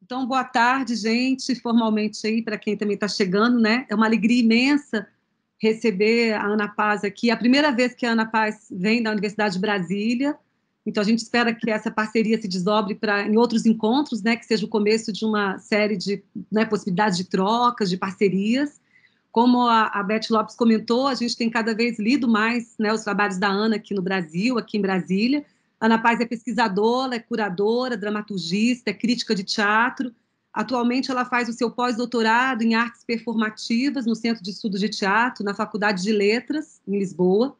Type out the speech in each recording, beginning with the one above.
Então, boa tarde, gente, formalmente aí, para quem também está chegando, né? É uma alegria imensa receber a Ana Paz aqui. É a primeira vez que a Ana Paz vem da Universidade de Brasília, então a gente espera que essa parceria se desdobre em outros encontros, né? Que seja o começo de uma série de, né, possibilidades de trocas, de parcerias. Como a Beth Lopes comentou, a gente tem cada vez lido mais, né, os trabalhos da Ana aqui no Brasil, aqui em Brasília. Ana Paz é pesquisadora, é curadora, dramaturgista, é crítica de teatro. Atualmente, ela faz o seu pós-doutorado em artes performativas no Centro de Estudos de Teatro, na Faculdade de Letras, em Lisboa.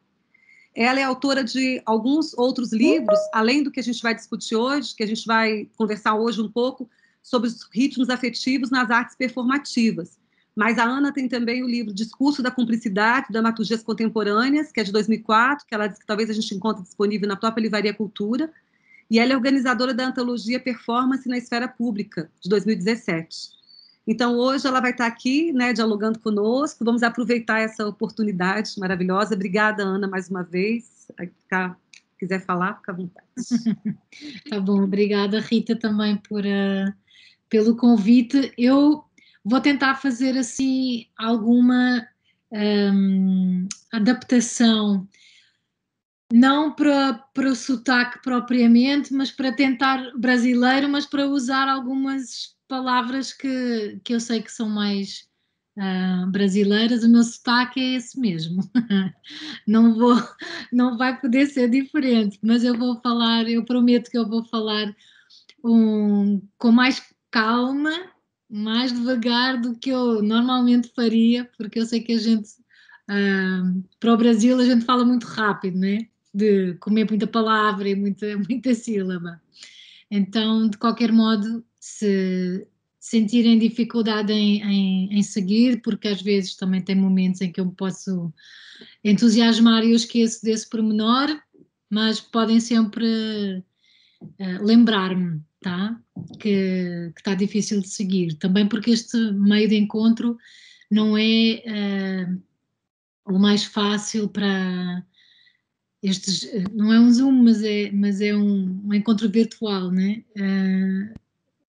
Ela é autora de alguns outros livros, além do que a gente vai discutir hoje, que a gente vai conversar hoje um pouco sobre os ritmos afetivos nas artes performativas. Mas a Ana tem também o livro Discurso da Cumplicidade, Dramaturgias Contemporâneas, que é de 2004, que ela diz que talvez a gente encontre disponível na própria Livraria Cultura, e ela é organizadora da antologia Performance na Esfera Pública, de 2017. Então, hoje ela vai estar aqui, né, dialogando conosco. Vamos aproveitar essa oportunidade maravilhosa. Obrigada, Ana, mais uma vez. Quiser falar, fica à vontade. Tá bom, obrigada, Rita, também pelo convite. Eu vou tentar fazer assim alguma adaptação, não para o sotaque propriamente, mas para tentar brasileiro, mas para usar algumas palavras que eu sei que são mais brasileiras. O meu sotaque é esse mesmo. Não vou, não vai poder ser diferente, mas eu vou falar, eu prometo que eu vou falar com mais calma, mais devagar do que eu normalmente faria, porque eu sei que a gente, para o Brasil, a gente fala muito rápido, né? De comer muita palavra e muita sílaba. Então, de qualquer modo, se sentirem dificuldade em seguir, porque às vezes também tem momentos em que eu me posso entusiasmar e eu esqueço desse pormenor, mas podem sempre lembrar-me, tá? Que está difícil de seguir. Também porque este meio de encontro não é o mais fácil para estes. Não é um Zoom, mas é um encontro virtual, né?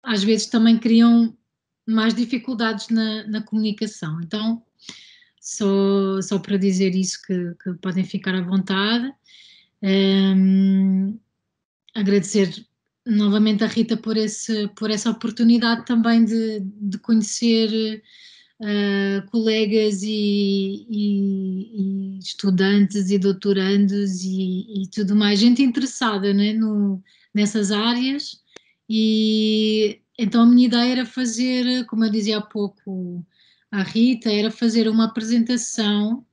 Às vezes também criam mais dificuldades na comunicação. Então, só para dizer isso que podem ficar à vontade. Agradecer novamente a Rita por essa oportunidade também de conhecer colegas e estudantes e doutorandos e tudo mais, gente interessada, né, nessas áreas. E então a minha ideia era fazer, como eu dizia há pouco à Rita, era fazer uma apresentação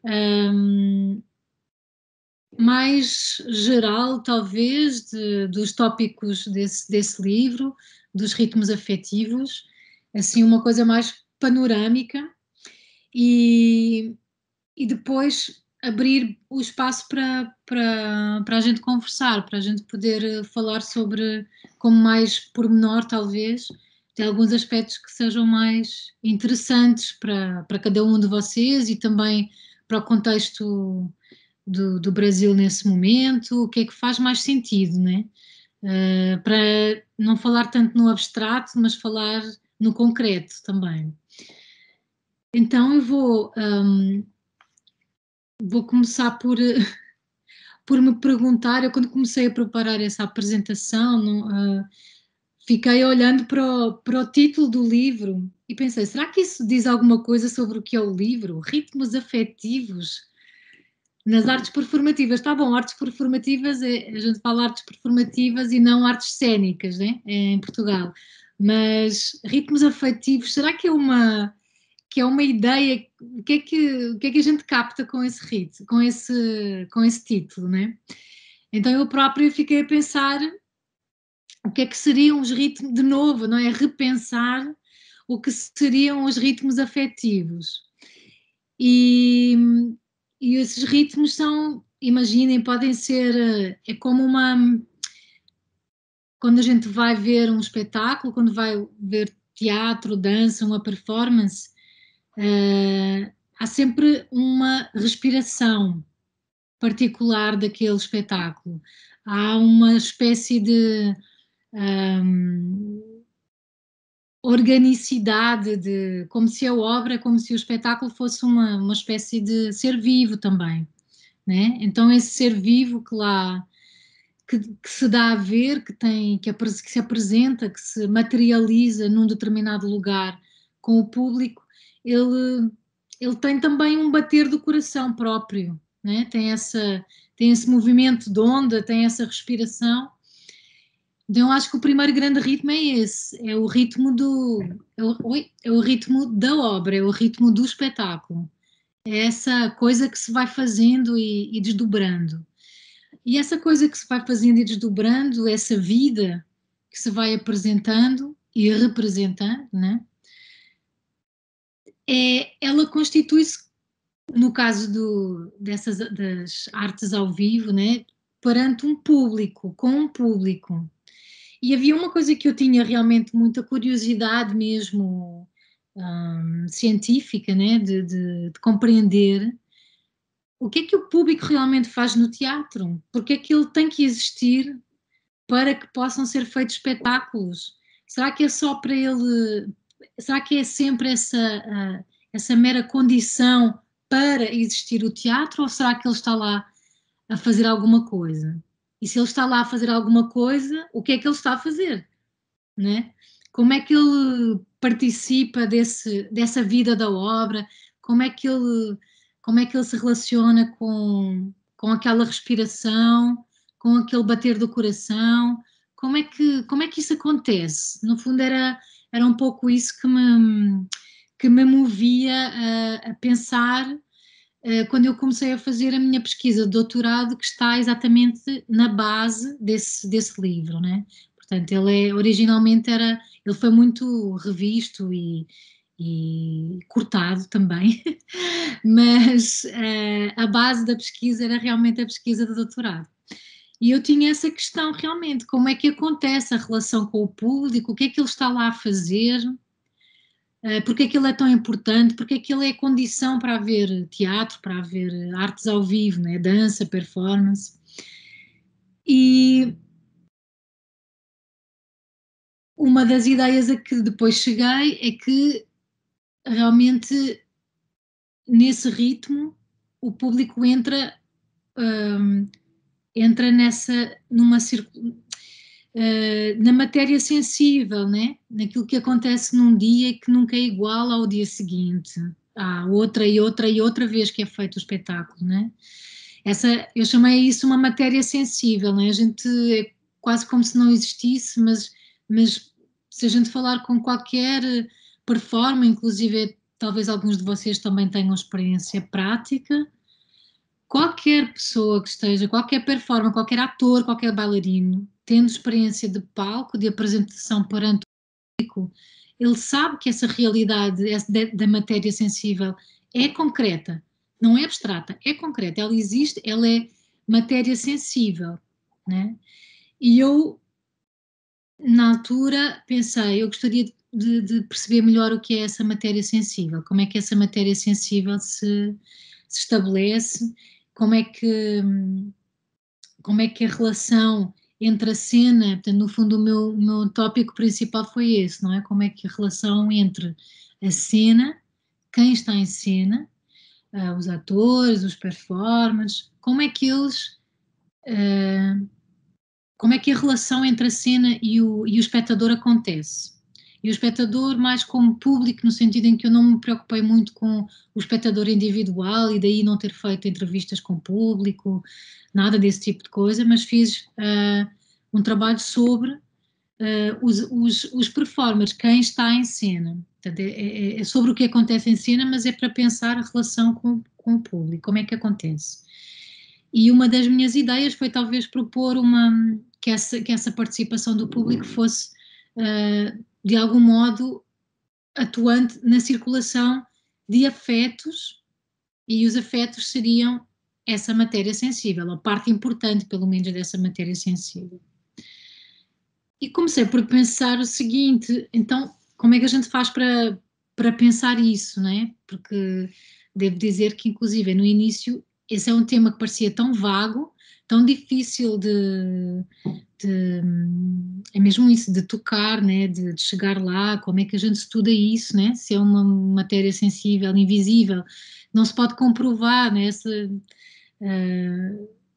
um, mais geral, talvez, dos tópicos desse livro, dos ritmos afetivos, assim, uma coisa mais panorâmica, e, e depois abrir o espaço para a gente conversar, para a gente poder falar sobre, como mais pormenor, talvez, de alguns aspectos que sejam mais interessantes para cada um de vocês e também para o contexto do Brasil nesse momento, o que é que faz mais sentido, né? Para não falar tanto no abstrato, mas falar no concreto também. Então eu vou começar por me perguntar, eu quando comecei a preparar essa apresentação, fiquei olhando para o título do livro e pensei, será que isso diz alguma coisa sobre o que é o livro? Ritmos afetivos nas artes performativas. Está bom, artes performativas, a gente fala artes performativas e não artes cênicas, né? Em Portugal. Mas ritmos afetivos, será que é uma ideia? O que é que a gente capta com esse ritmo, com esse título, né? Então eu própria fiquei a pensar o que é que seriam os ritmos, de novo, não é? Repensar o que seriam os ritmos afetivos. E, e esses ritmos são, imaginem, podem ser, é como quando a gente vai ver um espetáculo, quando vai ver teatro, dança, uma performance, há sempre uma respiração particular daquele espetáculo. Há uma espécie de organicidade, como se a obra, como se o espetáculo fosse uma espécie de ser vivo também, né? Então esse ser vivo que lá que se dá a ver, que se apresenta, que se materializa num determinado lugar com o público, ele tem também um bater do coração próprio, né? Tem esse movimento de onda, tem essa respiração. Então, eu acho que o primeiro grande ritmo é esse, é o ritmo é o ritmo da obra, é o ritmo do espetáculo. É essa coisa que se vai fazendo e desdobrando. E essa coisa que se vai fazendo e desdobrando, essa vida que se vai apresentando e representando, né? Ela constitui-se, no caso das artes ao vivo, né? Perante um público, com um público. E havia uma coisa que eu tinha realmente muita curiosidade mesmo científica, né, de compreender o que é que o público realmente faz no teatro, porque é que ele tem que existir para que possam ser feitos espetáculos. Será que é só para ele, será que é sempre essa mera condição para existir o teatro, ou será que ele está lá a fazer alguma coisa? E se ele está lá a fazer alguma coisa, o que é que ele está a fazer? Né? Como é que ele participa dessa vida da obra? Como é que ele se relaciona com aquela respiração, com aquele bater do coração? Como é que isso acontece? No fundo era um pouco isso que me movia a pensar quando eu comecei a fazer a minha pesquisa de doutorado, que está exatamente na base desse livro, né? Portanto, ele foi muito revisto e cortado também, mas a base da pesquisa era realmente a pesquisa de doutorado. E eu tinha essa questão realmente, como é que acontece a relação com o público, o que é que ele está lá a fazer, porque é que ele é tão importante, porque é que ele é condição para haver teatro, para haver artes ao vivo, né? Dança, performance. E uma das ideias a que depois cheguei é que realmente nesse ritmo o público entra na matéria sensível, né? Naquilo que acontece num dia e que nunca é igual ao dia seguinte. Há outra e outra e outra vez que é feito o espetáculo, né? Eu chamei isso uma matéria sensível, né? A gente é quase como se não existisse, mas se a gente falar com qualquer performer, inclusive talvez alguns de vocês também tenham experiência prática, qualquer pessoa que esteja, qualquer performer, qualquer ator, qualquer bailarino, tendo experiência de palco, de apresentação perante o público, ele sabe que essa realidade da matéria sensível é concreta, não é abstrata, é concreta, ela existe, ela é matéria sensível, né? E eu, na altura, pensei, eu gostaria de perceber melhor o que é essa matéria sensível, como é que essa matéria sensível se estabelece, como é que, como é que a relação entre a cena, portanto, no fundo o meu tópico principal foi esse, não é? Como é que a relação entre a cena, quem está em cena, os atores, os performers, como é que eles, como é que a relação entre a cena e o espectador acontece? E o espectador mais como público, no sentido em que eu não me preocupei muito com o espectador individual e daí não ter feito entrevistas com o público, nada desse tipo de coisa, mas fiz um trabalho sobre os performers, quem está em cena. Portanto, é sobre o que acontece em cena, mas é para pensar a relação com o público, como é que acontece. E uma das minhas ideias foi talvez propor que essa participação do público fosse, de algum modo, atuante na circulação de afetos, e os afetos seriam essa matéria sensível, a parte importante, pelo menos, dessa matéria sensível. E comecei por pensar o seguinte, então, como é que a gente faz para pensar isso, não é? Porque devo dizer que, inclusive, no início, esse é um tema que parecia tão vago, tão difícil de é mesmo isso, de tocar, né? De chegar lá, como é que a gente estuda isso, né? Se é uma matéria sensível, invisível, não se pode comprovar, né? Essa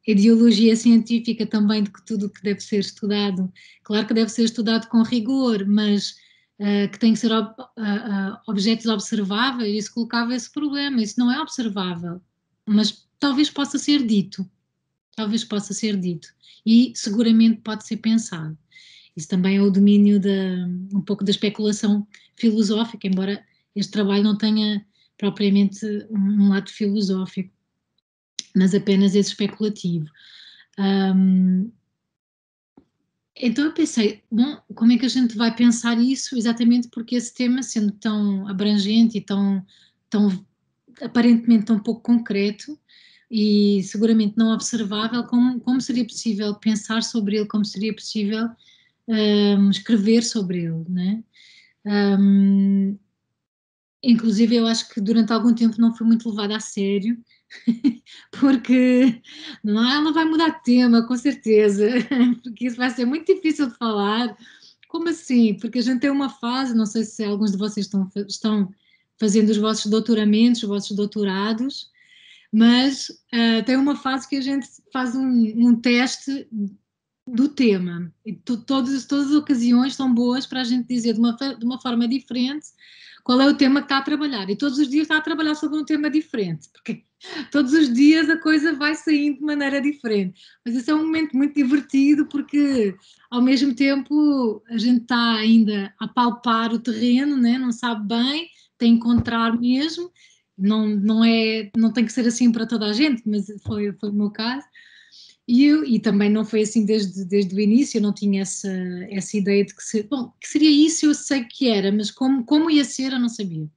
ideologia científica também de que tudo o que deve ser estudado, claro que deve ser estudado com rigor, mas que tem que ser objetos observáveis, isso colocava esse problema, isso não é observável, mas talvez possa ser dito, e seguramente pode ser pensado. Isso também é o domínio um pouco da especulação filosófica, embora este trabalho não tenha propriamente um lado filosófico, mas apenas esse especulativo. Então eu pensei, bom, como é que a gente vai pensar isso exatamente porque esse tema, sendo tão abrangente e tão aparentemente tão pouco concreto e seguramente não observável, como seria possível pensar sobre ele, como seria possível escrever sobre ele, né? Inclusive eu acho que durante algum tempo não foi muito levada a sério, porque não, ela vai mudar de tema, com certeza, porque isso vai ser muito difícil de falar. Como assim? Porque a gente tem uma fase, não sei se alguns de vocês estão fazendo os vossos doutoramentos, os vossos doutorados, mas tem uma fase que a gente faz um teste do tema. E todas as ocasiões são boas para a gente dizer de uma forma diferente qual é o tema que está a trabalhar. E todos os dias está a trabalhar sobre um tema diferente, porque todos os dias a coisa vai saindo de maneira diferente. Mas isso é um momento muito divertido, porque ao mesmo tempo a gente está ainda a palpar o terreno, né? Não sabe bem, tem que encontrar mesmo. Não tem que ser assim para toda a gente, mas foi o meu caso. E também não foi assim desde o início, eu não tinha essa ideia de que seria isso, eu sei que era, mas como ia ser, eu não sabia.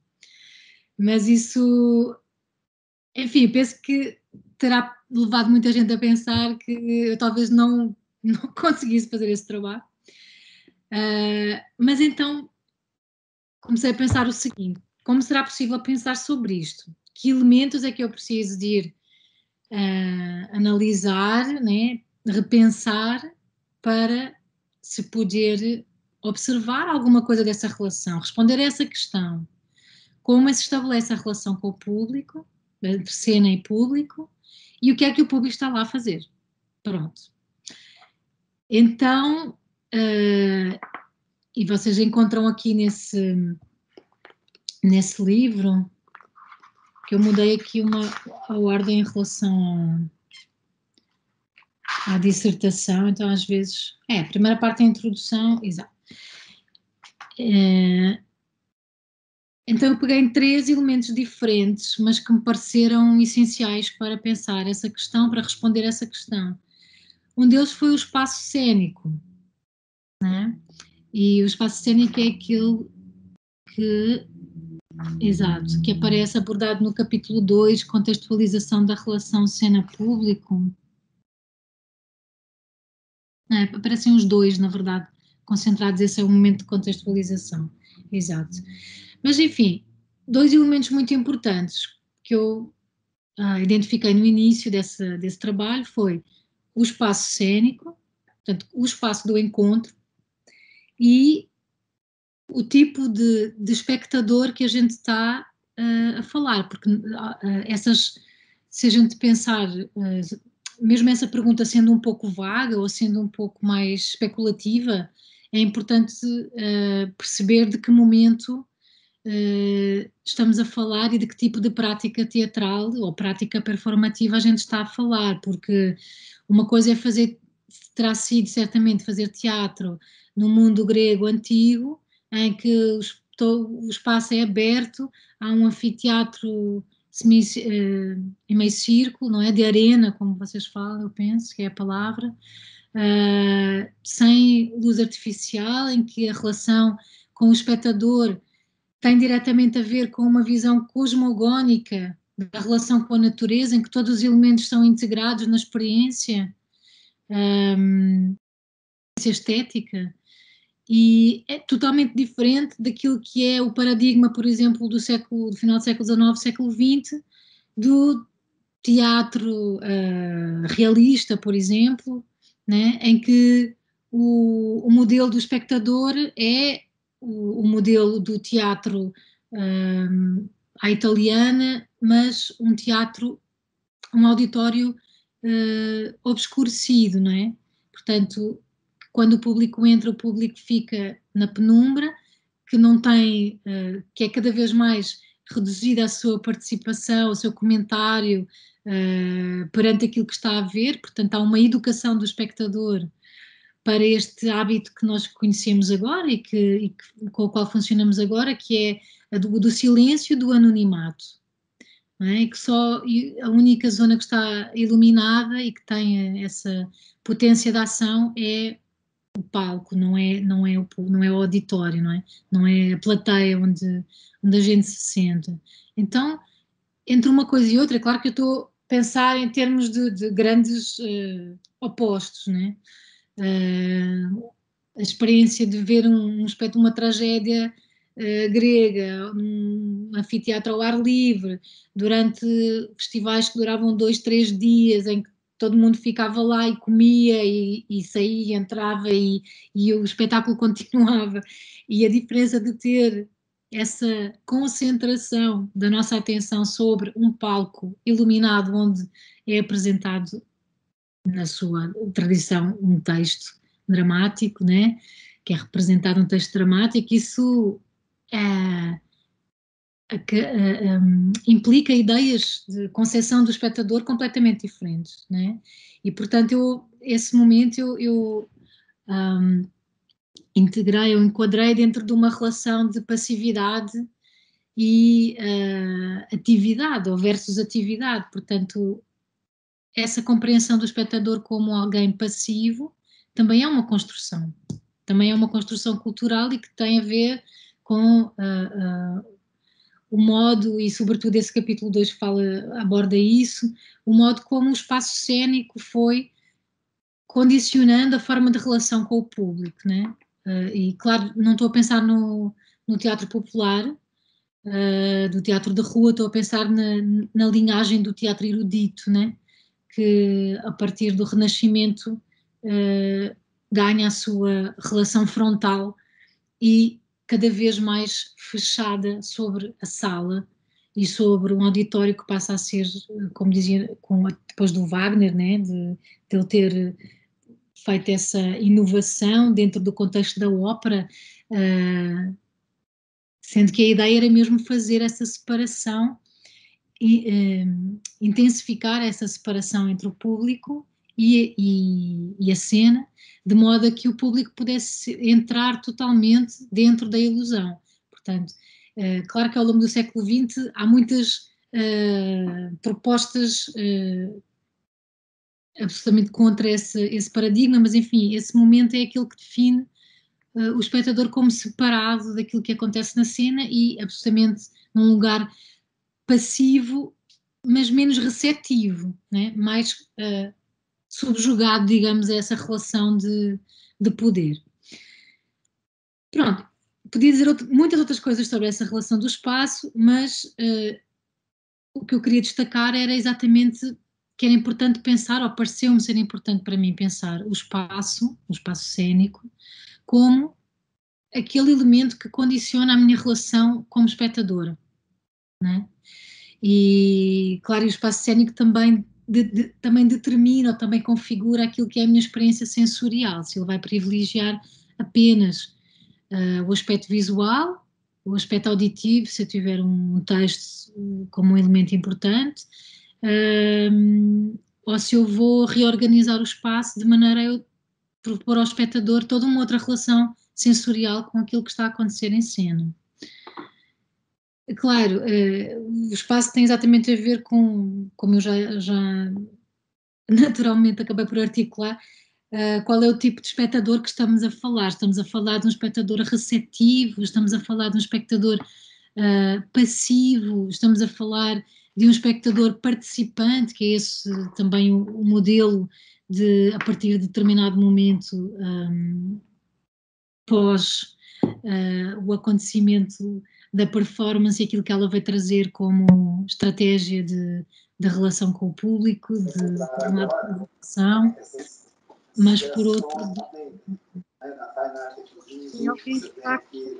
Mas isso, enfim, penso que terá levado muita gente a pensar que eu talvez não conseguisse fazer esse trabalho. Mas então comecei a pensar o seguinte: como será possível pensar sobre isto? Que elementos é que eu preciso de ir analisar, né, repensar para se poder observar alguma coisa dessa relação, responder a essa questão. Como se estabelece a relação com o público, entre cena e público, e o que é que o público está lá a fazer. Pronto. Então, e vocês encontram aqui nesse livro, que eu mudei aqui a ordem em relação à dissertação, então às vezes, a primeira parte é a introdução, exato. Então eu peguei em 3 elementos diferentes, mas que me pareceram essenciais para pensar essa questão, para responder essa questão. Um deles foi o espaço cênico, né? E o espaço cênico é aquele que aparece abordado no capítulo 2, contextualização da relação cena-público. Aparecem os dois, na verdade, concentrados, esse é o momento de contextualização. Exato. Mas, enfim, 2 elementos muito importantes que eu identifiquei no início desse trabalho foi o espaço cênico, portanto, o espaço do encontro e o tipo de espectador que a gente está a falar, porque se a gente pensar, mesmo essa pergunta sendo um pouco vaga ou sendo um pouco mais especulativa, é importante perceber de que momento estamos a falar e de que tipo de prática teatral ou prática performativa a gente está a falar, porque uma coisa é terá sido certamente fazer teatro no mundo grego antigo, em que o espaço é aberto, há um anfiteatro em meio círculo, não é? De arena, como vocês falam, eu penso que é a palavra, sem luz artificial, em que a relação com o espectador tem diretamente a ver com uma visão cosmogónica da relação com a natureza, em que todos os elementos são integrados na experiência estética, e é totalmente diferente daquilo que é o paradigma, por exemplo, do final do século XIX, século XX, do teatro realista, por exemplo, né, em que o modelo do espectador é o modelo do teatro à italiana, mas um teatro, um auditório obscurecido, não é? Portanto, quando o público entra, o público fica na penumbra, que não tem, que é cada vez mais reduzida a sua participação, o seu comentário perante aquilo que está a ver, portanto há uma educação do espectador para este hábito que nós conhecemos agora com o qual funcionamos agora, que é do silêncio, do anonimato. Não é? E que só a única zona que está iluminada e que tem essa potência de ação é o palco, não é o auditório, não é? Não é a plateia onde a gente se senta. Então, entre uma coisa e outra, é claro que eu estou a pensar em termos de grandes opostos, né? A experiência de ver uma tragédia grega, um anfiteatro ao ar livre, durante festivais que duravam 2, 3 dias, em que todo mundo ficava lá e comia e saía, entrava e o espetáculo continuava. E a diferença de ter essa concentração da nossa atenção sobre um palco iluminado onde é apresentado, na sua tradição, um texto dramático, né? Que é representado um texto dramático, isso implica ideias de concepção do espectador completamente diferentes, né? E portanto esse momento eu integrei, eu enquadrei dentro de uma relação de passividade e atividade, ou versus atividade, portanto essa compreensão do espectador como alguém passivo também é uma construção, também é uma construção cultural e que tem a ver com o modo, e sobretudo esse capítulo 2 aborda isso, o modo como o espaço cênico foi condicionando a forma de relação com o público, né? E claro, não estou a pensar no teatro popular, do teatro de rua, estou a pensar na linhagem do teatro erudito, né? Que a partir do Renascimento ganha a sua relação frontal e cada vez mais fechada sobre a sala e sobre um auditório que passa a ser, como dizia, depois do Wagner, né, de ele ter feito essa inovação dentro do contexto da ópera, sendo que a ideia era mesmo fazer essa separação e intensificar essa separação entre o público e a cena, de modo a que o público pudesse entrar totalmente dentro da ilusão. Portanto, claro que ao longo do século XX há muitas propostas absolutamente contra esse paradigma, mas enfim, esse momento é aquele que define o espectador como separado daquilo que acontece na cena e absolutamente num lugar passivo, mas menos receptivo, né? Mais subjugado, digamos, a essa relação de poder. Pronto, podia dizer muitas outras coisas sobre essa relação do espaço, mas o que eu queria destacar era exatamente que era importante pensar, ou pareceu-me ser importante para mim pensar o espaço cênico, como aquele elemento que condiciona a minha relação como espectadora, né? E claro, o espaço cênico também determina ou também configura aquilo que é a minha experiência sensorial, se ele vai privilegiar apenas o aspecto visual, o aspecto auditivo, se eu tiver um texto como um elemento importante, ou se eu vou reorganizar o espaço de maneira a eu propor ao espectador toda uma outra relação sensorial com aquilo que está a acontecer em cena. Claro, o espaço tem exatamente a ver com, como eu já naturalmente acabei por articular, qual é o tipo de espectador que estamos a falar. Estamos a falar de um espectador receptivo, estamos a falar de um espectador passivo, estamos a falar de um espectador participante, que é esse também o modelo de, a partir de determinado momento, pós o acontecimento da performance e aquilo que ela vai trazer como estratégia de relação com o público, de promoção. mas por outro... Tem alguém que está aqui.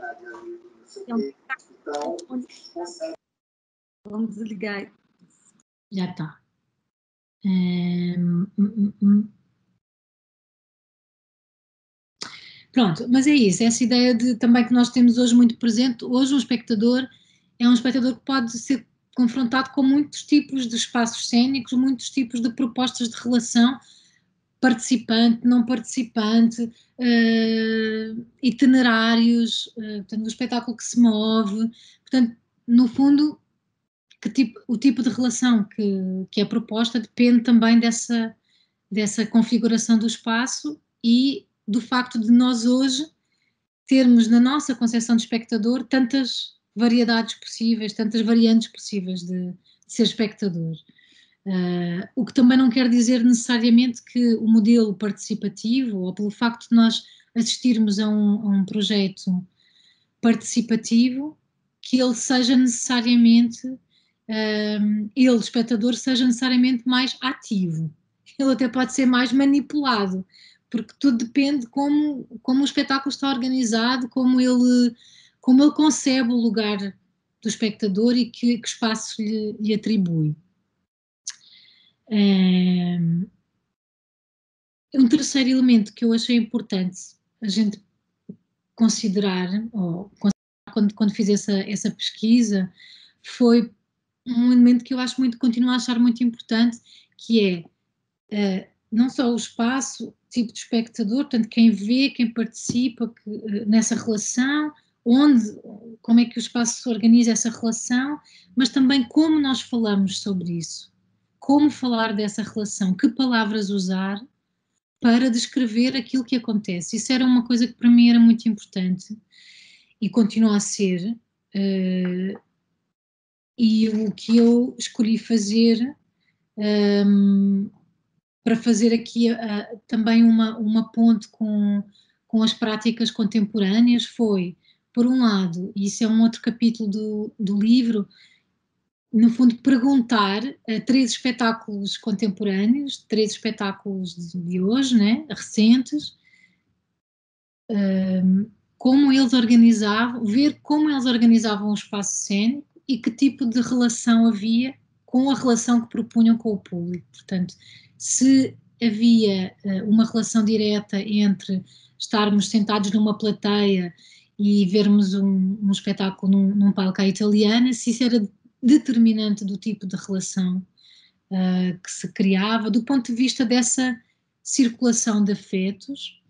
Vamos desligar. Já está. Pronto, mas é isso, essa ideia de, também que nós temos hoje muito presente. Hoje um espectador é um espectador que pode ser confrontado com muitos tipos de espaços cênicos, muitos tipos de propostas de relação, participante, não participante, itinerários, portanto, o espetáculo que se move. Portanto, no fundo, o tipo de relação que é proposta depende também dessa configuração do espaço e do facto de nós hoje termos na nossa concepção de espectador tantas variedades possíveis, tantas variantes possíveis de ser espectador. O que também não quer dizer necessariamente que o modelo participativo, ou pelo facto de nós assistirmos a um projeto participativo, que ele seja necessariamente, ele, espectador, seja necessariamente mais ativo. Ele até pode ser mais manipulado, porque tudo depende de como o espetáculo está organizado, como ele concebe o lugar do espectador e que espaço lhe atribui. Um terceiro elemento que eu achei importante a gente considerar, quando fiz essa pesquisa, foi um elemento que eu acho continuo a achar muito importante, que é não só o espaço, tipo de espectador, portanto, quem vê, quem participa nessa relação, como é que o espaço organiza essa relação, mas também como nós falamos sobre isso, como falar dessa relação, que palavras usar para descrever aquilo que acontece. Isso era uma coisa que para mim era muito importante e continua a ser, e o que eu escolhi fazer para fazer aqui também uma ponte com as práticas contemporâneas foi, por um lado, e isso é um outro capítulo do livro, no fundo perguntar a 3 espetáculos contemporâneos, 3 espetáculos de hoje, né, recentes, como eles organizavam, ver como eles organizavam o espaço cênico e que tipo de relação havia com a relação que propunham com o público. Portanto, se havia uma relação direta entre estarmos sentados numa plateia e vermos um espetáculo num palco à italiana, se isso era determinante do tipo de relação que se criava, do ponto de vista dessa circulação de afetos,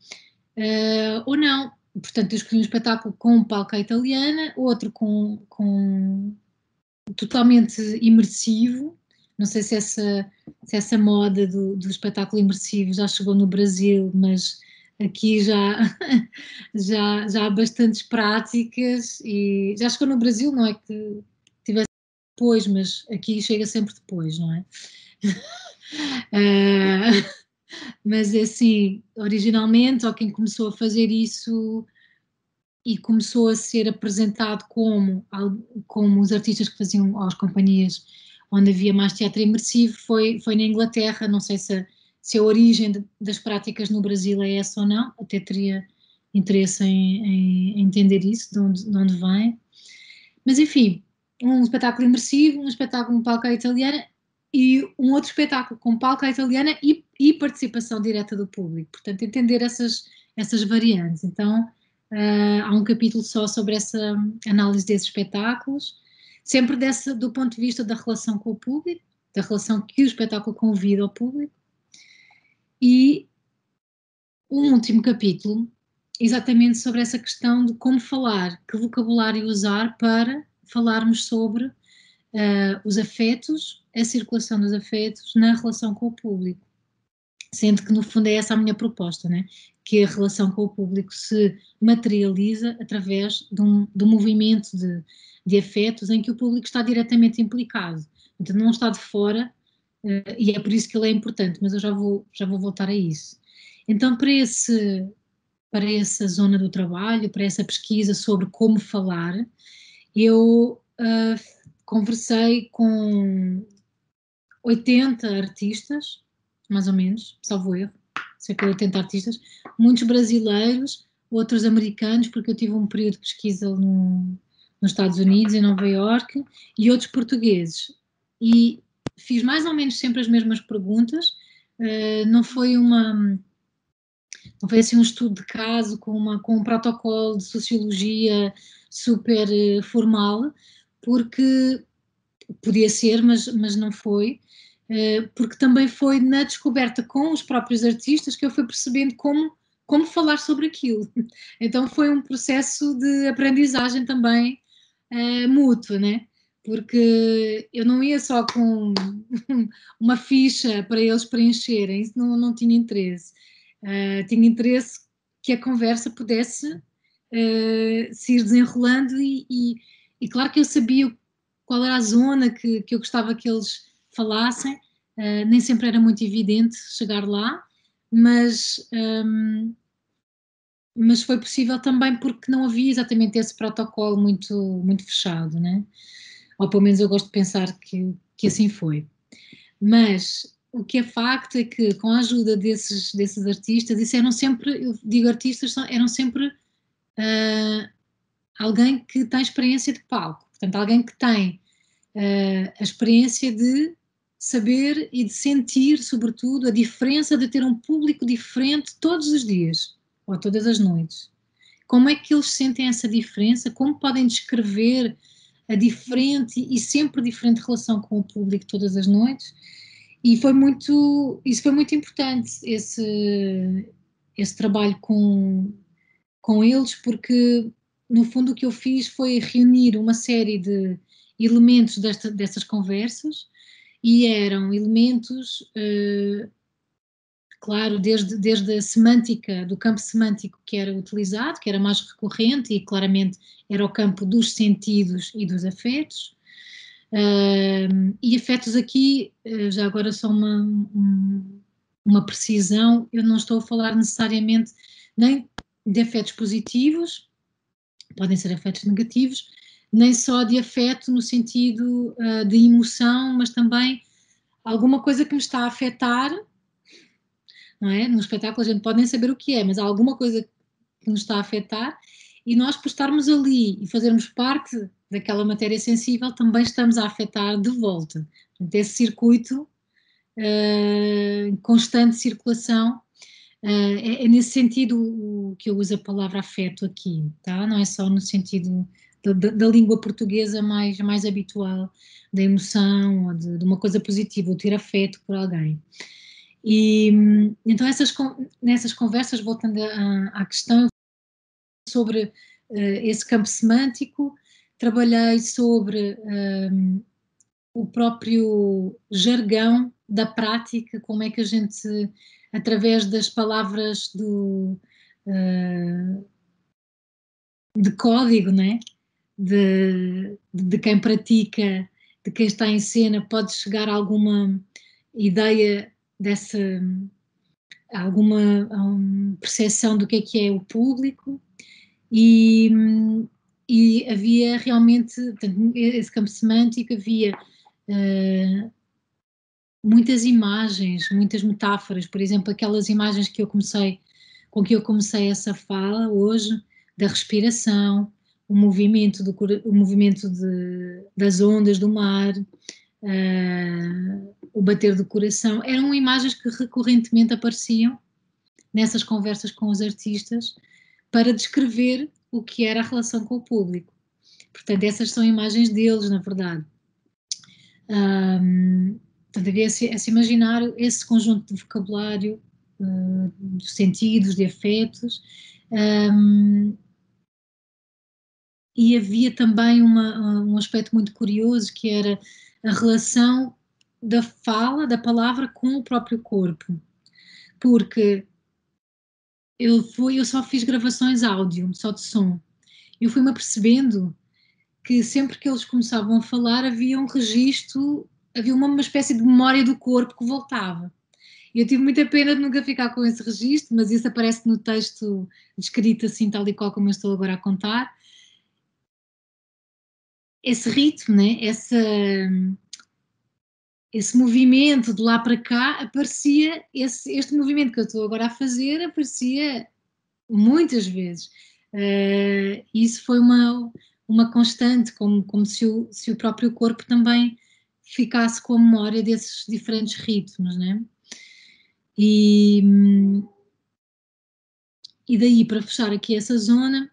ou não. Portanto, eu escolhi um espetáculo com um palco à italiana, outro com totalmente imersivo. Não sei se essa moda do espetáculo imersivo já chegou no Brasil, mas aqui já há bastantes práticas e já chegou no Brasil, não é que tivesse depois, mas aqui chega sempre depois, não é? Mas assim, originalmente, ou quem começou a fazer isso e começou a ser apresentado como os artistas que faziam as companhias onde havia mais teatro imersivo foi na Inglaterra. Não sei se a origem das práticas no Brasil é essa ou não, até teria interesse em entender isso, de onde vem. Mas enfim, um espetáculo imersivo, um espetáculo com palco à italiana e um outro espetáculo com palco à italiana e participação direta do público. Portanto, entender essas variantes. Então, há um capítulo só sobre essa análise desses espetáculos, sempre do ponto de vista da relação com o público, da relação que o espetáculo convida ao público. E um último capítulo, exatamente sobre essa questão de como falar, que vocabulário usar para falarmos sobre os afetos, a circulação dos afetos na relação com o público. Sendo que, no fundo, é essa a minha proposta, né? Que a relação com o público se materializa através de um movimento de afetos em que o público está diretamente implicado. Então, não está de fora, e é por isso que ele é importante, mas eu já vou voltar a isso. Então, para essa zona do trabalho, para essa pesquisa sobre como falar, eu conversei com 80 artistas, mais ou menos, salvo erro, cerca de 80 artistas, muitos brasileiros, outros americanos, porque eu tive um período de pesquisa nos Estados Unidos, em Nova Iorque, e outros portugueses. E fiz mais ou menos sempre as mesmas perguntas, não foi assim um estudo de caso com um protocolo de sociologia super formal, porque podia ser, mas não foi, porque também foi na descoberta com os próprios artistas que eu fui percebendo como falar sobre aquilo. Então foi um processo de aprendizagem também mútua, né? Porque eu não ia só com uma ficha para eles preencherem, isso não tinha interesse. Tinha interesse que a conversa pudesse se ir desenrolando e claro que eu sabia qual era a zona que eu gostava que eles falassem, nem sempre era muito evidente chegar lá, mas foi possível também porque não havia exatamente esse protocolo muito fechado, né? Ou pelo menos eu gosto de pensar que assim foi. Mas o que é facto é que com a ajuda desses artistas, isso eram sempre, eu digo artistas, eram sempre alguém que tem experiência de palco, portanto alguém que tem a experiência de saber e de sentir, sobretudo, a diferença de ter um público diferente todos os dias ou todas as noites. Como é que eles sentem essa diferença? Como podem descrever a diferente e sempre diferente relação com o público todas as noites? E isso foi muito importante, esse trabalho com eles, porque no fundo o que eu fiz foi reunir uma série de elementos dessas conversas e eram elementos, claro, desde a semântica, do campo semântico que era utilizado, que era mais recorrente e claramente era o campo dos sentidos e dos afetos. E afetos aqui, já agora só uma precisão, eu não estou a falar necessariamente nem de afetos positivos, podem ser afetos negativos, nem só de afeto no sentido de emoção, mas também alguma coisa que me está a afetar, não é? No espetáculo a gente pode nem saber o que é, mas há alguma coisa que nos está a afetar e nós, por estarmos ali e fazermos parte daquela matéria sensível, também estamos a afetar de volta. Portanto, esse circuito constante circulação, é nesse sentido que eu uso a palavra afeto aqui, tá? Não é só no sentido da língua portuguesa mais habitual, da emoção ou de uma coisa positiva, ou ter afeto por alguém. E então nessas conversas, voltando à questão sobre esse campo semântico, trabalhei sobre o próprio jargão da prática, como é que a gente, através das palavras de código, né? de quem pratica, de quem está em cena, pode chegar a alguma ideia dessa, alguma percepção do que é o público e havia realmente, portanto, esse campo semântico, havia muitas imagens, muitas metáforas, por exemplo, aquelas imagens com que eu comecei essa fala hoje, da respiração, o movimento das ondas do mar, o bater do coração, eram imagens que recorrentemente apareciam nessas conversas com os artistas para descrever o que era a relação com o público. Portanto, essas são imagens deles, na verdade. Portanto, havia esse imaginário, esse conjunto de vocabulário, de sentidos, de afetos, e havia também um aspecto muito curioso, que era a relação da fala, da palavra, com o próprio corpo. Porque eu só fiz gravações áudio, só de som. Eu fui-me apercebendo que sempre que eles começavam a falar havia um registro, havia uma espécie de memória do corpo que voltava. E eu tive muita pena de nunca ficar com esse registro, mas isso aparece no texto descrito assim, tal e qual como eu estou agora a contar. Esse ritmo, né? esse movimento de lá para cá aparecia, este movimento que eu estou agora a fazer aparecia muitas vezes. Isso foi uma constante, como se o próprio corpo também ficasse com a memória desses diferentes ritmos, né? E daí, para fechar aqui essa zona,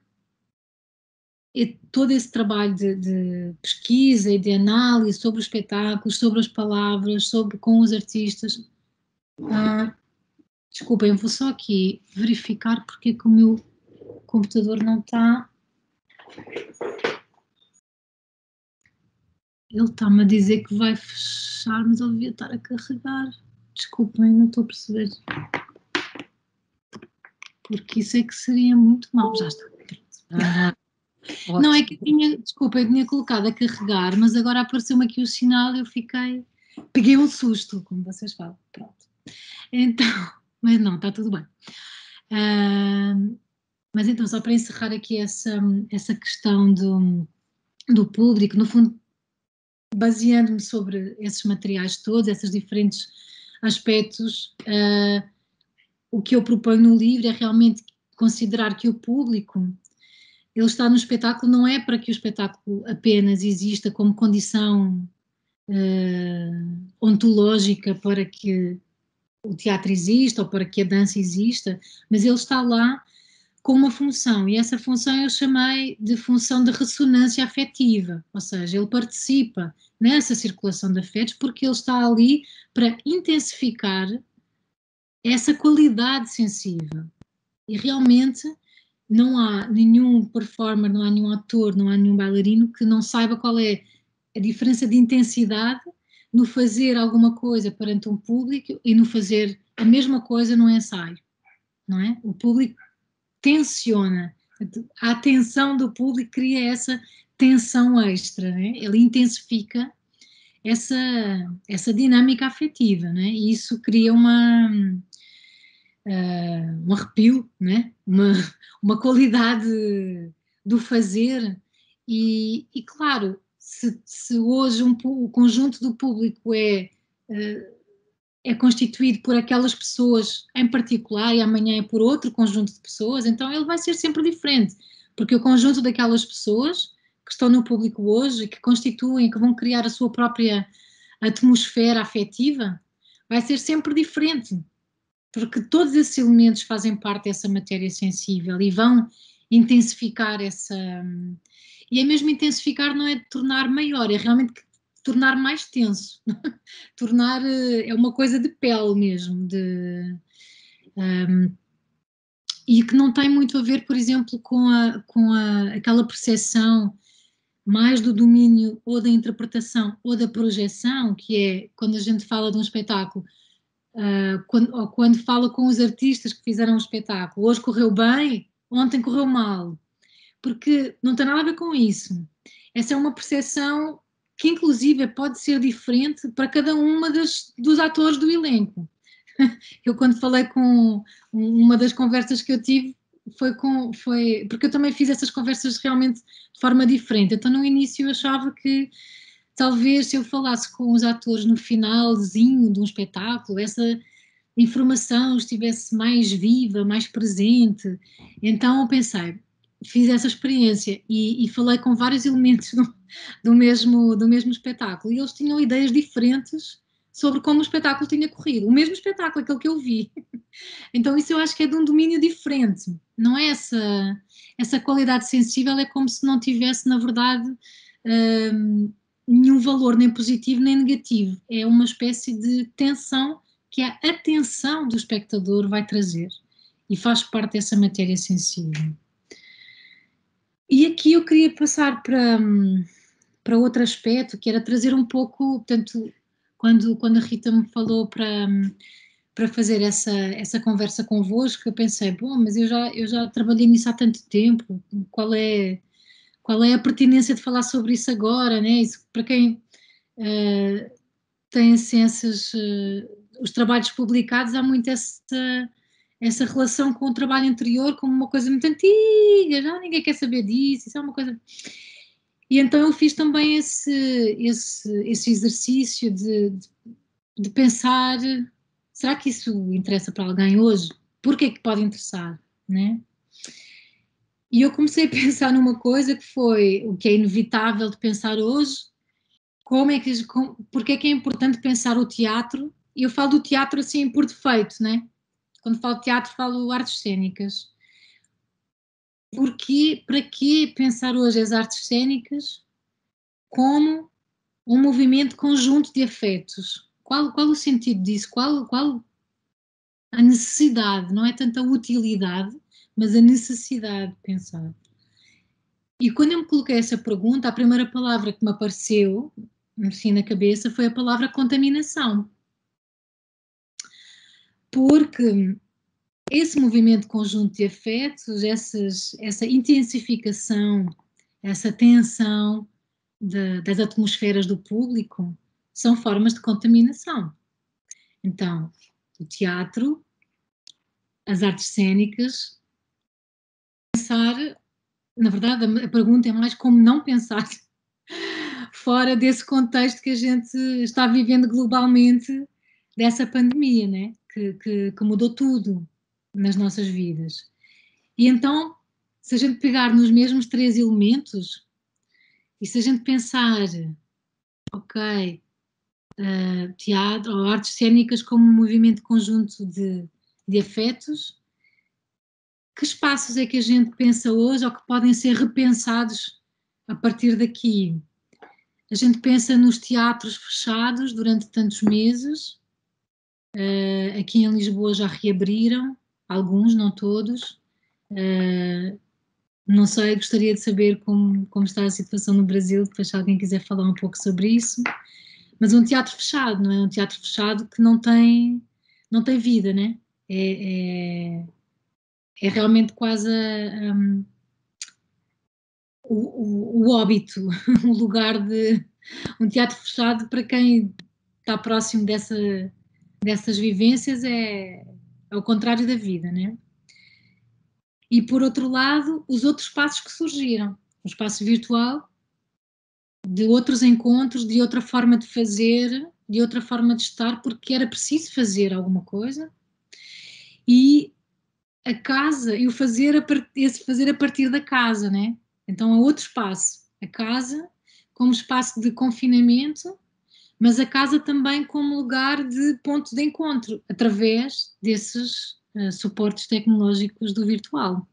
todo esse trabalho de pesquisa e de análise sobre os espetáculos, sobre as palavras, com os artistas. Desculpem, vou só aqui verificar porque é que o meu computador não está. Ele está-me a dizer que vai fechar, mas ele devia estar a carregar. Desculpem, não estou a perceber. Porque isso é que seria muito mau. Já está. Não, é que eu tinha colocado a carregar, mas agora apareceu-me aqui o sinal e eu peguei um susto, como vocês falam. Pronto. Então, mas não, está tudo bem. Mas então, só para encerrar aqui essa questão do público, no fundo, baseando-me sobre esses materiais todos, esses diferentes aspectos, o que eu proponho no livro é realmente considerar que o público, ele está no espetáculo, não é para que o espetáculo apenas exista como condição ontológica para que o teatro exista ou para que a dança exista, mas ele está lá com uma função, e essa função eu chamei de função de ressonância afetiva, ou seja, ele participa nessa circulação de afetos porque ele está ali para intensificar essa qualidade sensível. E realmente não há nenhum performer, não há nenhum ator, não há nenhum bailarino que não saiba qual é a diferença de intensidade no fazer alguma coisa perante um público e no fazer a mesma coisa no ensaio, não é? O público tensiona, a atenção do público cria essa tensão extra, né? Ele intensifica essa dinâmica afetiva, né? E isso cria um arrepio, né? uma qualidade do fazer e claro, se hoje o conjunto do público é constituído por aquelas pessoas em particular e amanhã é por outro conjunto de pessoas, então ele vai ser sempre diferente, porque o conjunto daquelas pessoas que estão no público hoje, que constituem, que vão criar a sua própria atmosfera afetiva, vai ser sempre diferente, porque todos esses elementos fazem parte dessa matéria sensível e vão intensificar essa... E é mesmo intensificar, não é de tornar maior, é realmente tornar mais tenso. Tornar, é uma coisa de pele mesmo, e que não tem muito a ver, por exemplo, com aquela percepção mais do domínio ou da interpretação ou da projeção, que é quando a gente fala de um espetáculo, ou quando fala com os artistas que fizeram um espetáculo, hoje correu bem, ontem correu mal, porque não tem nada a ver com isso. Essa é uma percepção que inclusive pode ser diferente para cada uma dos atores do elenco. Eu quando falei com uma das conversas que eu tive foi porque eu também fiz essas conversas realmente de forma diferente. Então no início eu achava que talvez se eu falasse com os atores no finalzinho de um espetáculo, essa informação estivesse mais viva, mais presente. Então eu pensei, fiz essa experiência e falei com vários elementos do mesmo espetáculo e eles tinham ideias diferentes sobre como o espetáculo tinha corrido. O mesmo espetáculo, aquele que eu vi. Então isso eu acho que é de um domínio diferente. Não é essa qualidade sensível, é como se não tivesse, na verdade, nenhum valor, nem positivo nem negativo. É uma espécie de tensão que a atenção do espectador vai trazer e faz parte dessa matéria sensível. E aqui eu queria passar para outro aspecto, que era trazer um pouco, portanto, quando a Rita me falou para fazer essa conversa convosco, eu pensei, bom, mas eu já trabalhei nisso há tanto tempo, qual é a pertinência de falar sobre isso agora, né? Isso, para quem tem ciências, os trabalhos publicados, há muito essa relação com o trabalho anterior como uma coisa muito antiga, já ninguém quer saber disso, isso é uma coisa... E então eu fiz também esse exercício de pensar, será que isso interessa para alguém hoje? Por que é que pode interessar, né? E eu comecei a pensar numa coisa que foi o que é inevitável de pensar hoje, porque é que é importante pensar o teatro, e eu falo do teatro assim por defeito, né? Quando falo de teatro falo artes cênicas. Para que pensar hoje as artes cênicas como um movimento conjunto de afetos? Qual o sentido disso? Qual a necessidade? Não é tanta utilidade, mas a necessidade de pensar. E quando eu me coloquei essa pergunta, a primeira palavra que me apareceu assim na cabeça foi a palavra contaminação. Porque esse movimento conjunto de afetos, essa intensificação, essa tensão das atmosferas do público, são formas de contaminação. Então, o teatro, as artes cênicas, pensar, na verdade, a pergunta é mais como não pensar fora desse contexto que a gente está vivendo globalmente dessa pandemia, né? Que mudou tudo nas nossas vidas. E então, se a gente pegar nos mesmos 3 elementos, e se a gente pensar, ok, teatro ou artes cênicas como um movimento conjunto de afetos, que espaços é que a gente pensa hoje ou que podem ser repensados a partir daqui? A gente pensa nos teatros fechados durante tantos meses, aqui em Lisboa já reabriram, alguns, não todos. Não sei, gostaria de saber como está a situação no Brasil, depois se alguém quiser falar um pouco sobre isso. Mas um teatro fechado, não é? Um teatro fechado que não tem vida, né? É realmente quase o óbito, um lugar de um teatro fechado para quem está próximo dessas vivências é ao contrário da vida, né? E por outro lado, os outros espaços que surgiram, o espaço virtual, de outros encontros, de outra forma de fazer, de outra forma de estar, porque era preciso fazer alguma coisa, e a casa, e esse fazer a partir da casa, né? Então há outro espaço, a casa como espaço de confinamento, mas a casa também como lugar de ponto de encontro, através desses suportes tecnológicos do virtual.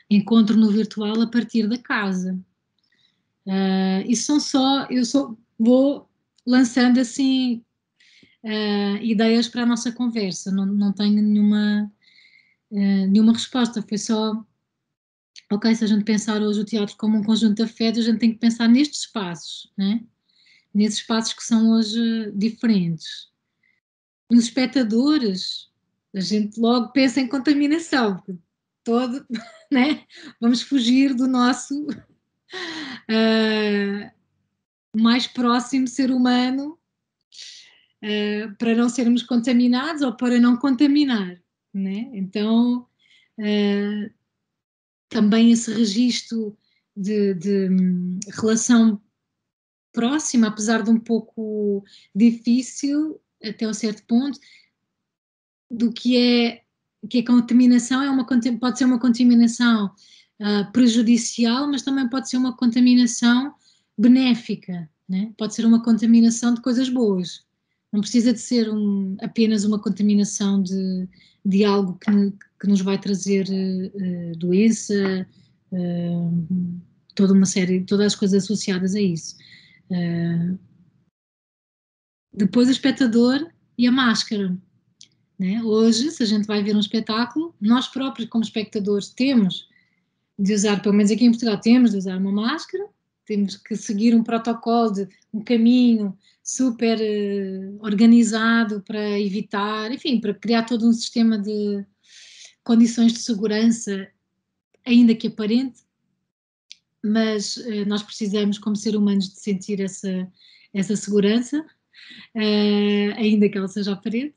Encontro no virtual a partir da casa. Isso são só, vou lançando assim ideias para a nossa conversa, não tenho nenhuma resposta, foi só, ok, se a gente pensar hoje o teatro como um conjunto de afetos, a gente tem que pensar nestes espaços, né? Nesses espaços que são hoje diferentes. Nos espectadores, a gente logo pensa em contaminação, todo, né? Vamos fugir do nosso mais próximo ser humano para não sermos contaminados ou para não contaminar, né? Então, também esse registro de relação próxima, apesar de um pouco difícil, até um certo ponto, do que a contaminação pode ser uma contaminação prejudicial, mas também pode ser uma contaminação benéfica, né? Pode ser uma contaminação de coisas boas. Não precisa de ser apenas uma contaminação de algo que nos vai trazer doença, todas as coisas associadas a isso. Depois o espectador e a máscara. Né? Hoje, se a gente vai ver um espetáculo, nós próprios, como espectadores, temos de usar, pelo menos aqui em Portugal, temos de usar uma máscara, temos que seguir um protocolo, um caminho super organizado para evitar, enfim, para criar todo um sistema de condições de segurança, ainda que aparente, mas nós precisamos, como seres humanos, de sentir essa segurança, ainda que ela seja aparente,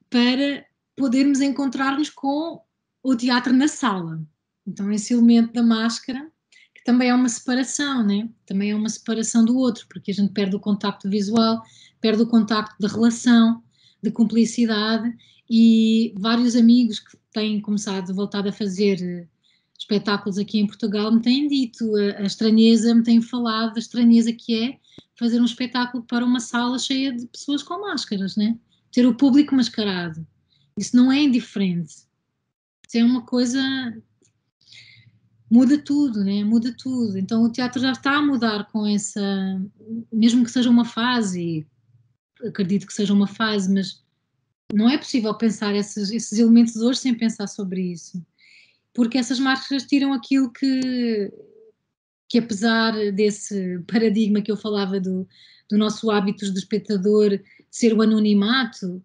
para podermos encontrar-nos com o teatro na sala. Então, esse elemento da máscara, que que também é uma separação, né? Também é uma separação do outro, porque a gente perde o contacto visual, perde o contacto de relação, de cumplicidade, e vários amigos que têm começado, voltado a fazer espetáculos aqui em Portugal me têm dito a estranheza, me têm falado da estranheza que é fazer um espetáculo para uma sala cheia de pessoas com máscaras, né? Ter o público mascarado. Isso não é indiferente. Isso é uma coisa... Muda tudo, né? Muda tudo. Então o teatro já está a mudar com essa... Mesmo que seja uma fase, acredito que seja uma fase, mas não é possível pensar esses elementos hoje sem pensar sobre isso. Porque essas máscaras tiram aquilo que apesar desse paradigma que eu falava do nosso hábito de espectador de ser o anonimato,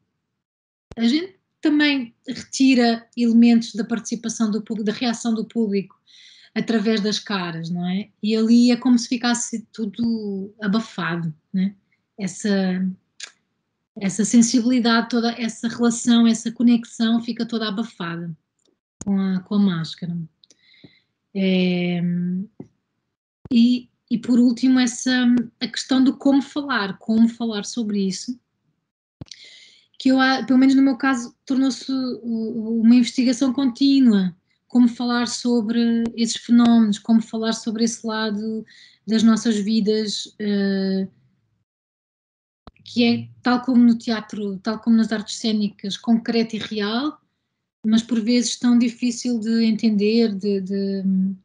a gente também retira elementos da participação do público, da reação do público através das caras, não é? E ali é como se ficasse tudo abafado, né? Essa sensibilidade, toda essa relação, essa conexão fica toda abafada com a máscara. E por último, a questão do como falar sobre isso, que eu, pelo menos no meu caso, tornou-se uma investigação contínua, como falar sobre esses fenómenos, como falar sobre esse lado das nossas vidas, que é, tal como no teatro, tal como nas artes cênicas, concreto e real, mas por vezes tão difícil de entender, de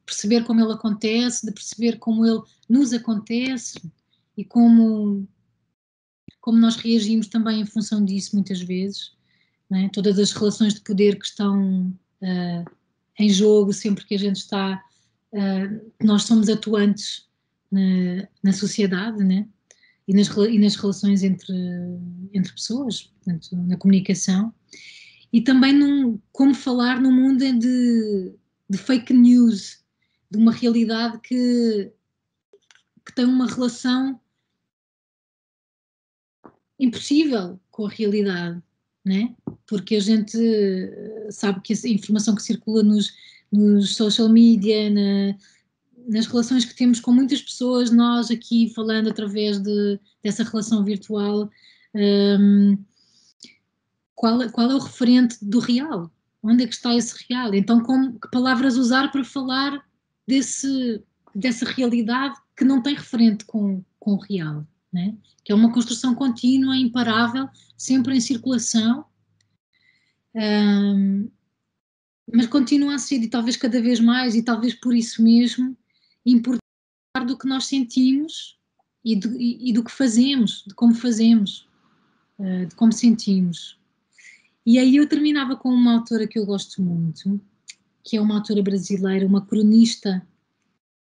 perceber como ele acontece, de perceber como ele nos acontece e como nós reagimos também em função disso muitas vezes, não é? Todas as relações de poder que estão em jogo sempre que a gente está, nós somos atuantes na sociedade, né? E nas relações entre pessoas, portanto, na comunicação. E também como falar num mundo de fake news, de uma realidade que tem uma relação impossível com a realidade, né? Porque a gente sabe que a informação que circula nos social media, nas relações que temos com muitas pessoas, nós aqui falando através dessa relação virtual, qual é o referente do real? Onde é que está esse real? Então, que palavras usar para falar dessa realidade que não tem referente com o real, né? Que é uma construção contínua, imparável, sempre em circulação, mas continua a ser, e talvez cada vez mais, e talvez por isso mesmo, importante do que nós sentimos e do que fazemos, de como fazemos, de como sentimos. E aí eu terminava com uma autora que eu gosto muito, que é uma autora brasileira, uma cronista,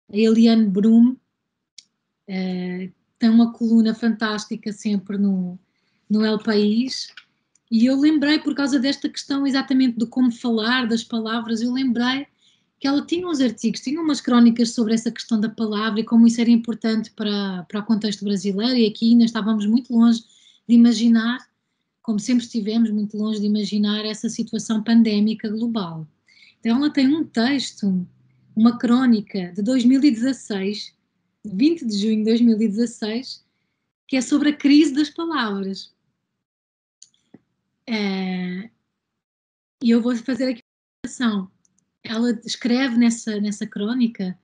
a Eliane Brum, tem uma coluna fantástica sempre no El País, e eu lembrei, por causa desta questão exatamente de como falar, das palavras, eu lembrei que ela tinha uns artigos, tinha umas crónicas sobre essa questão da palavra e como isso era importante para o contexto brasileiro, e aqui ainda estávamos muito longe de imaginar, como sempre estivemos muito longe de imaginar essa situação pandémica global. Então ela tem um texto, uma crónica de 2016, 20 de junho de 2016, que é sobre a crise das palavras. E eu vou fazer aqui uma citação. Ela escreve nessa crónica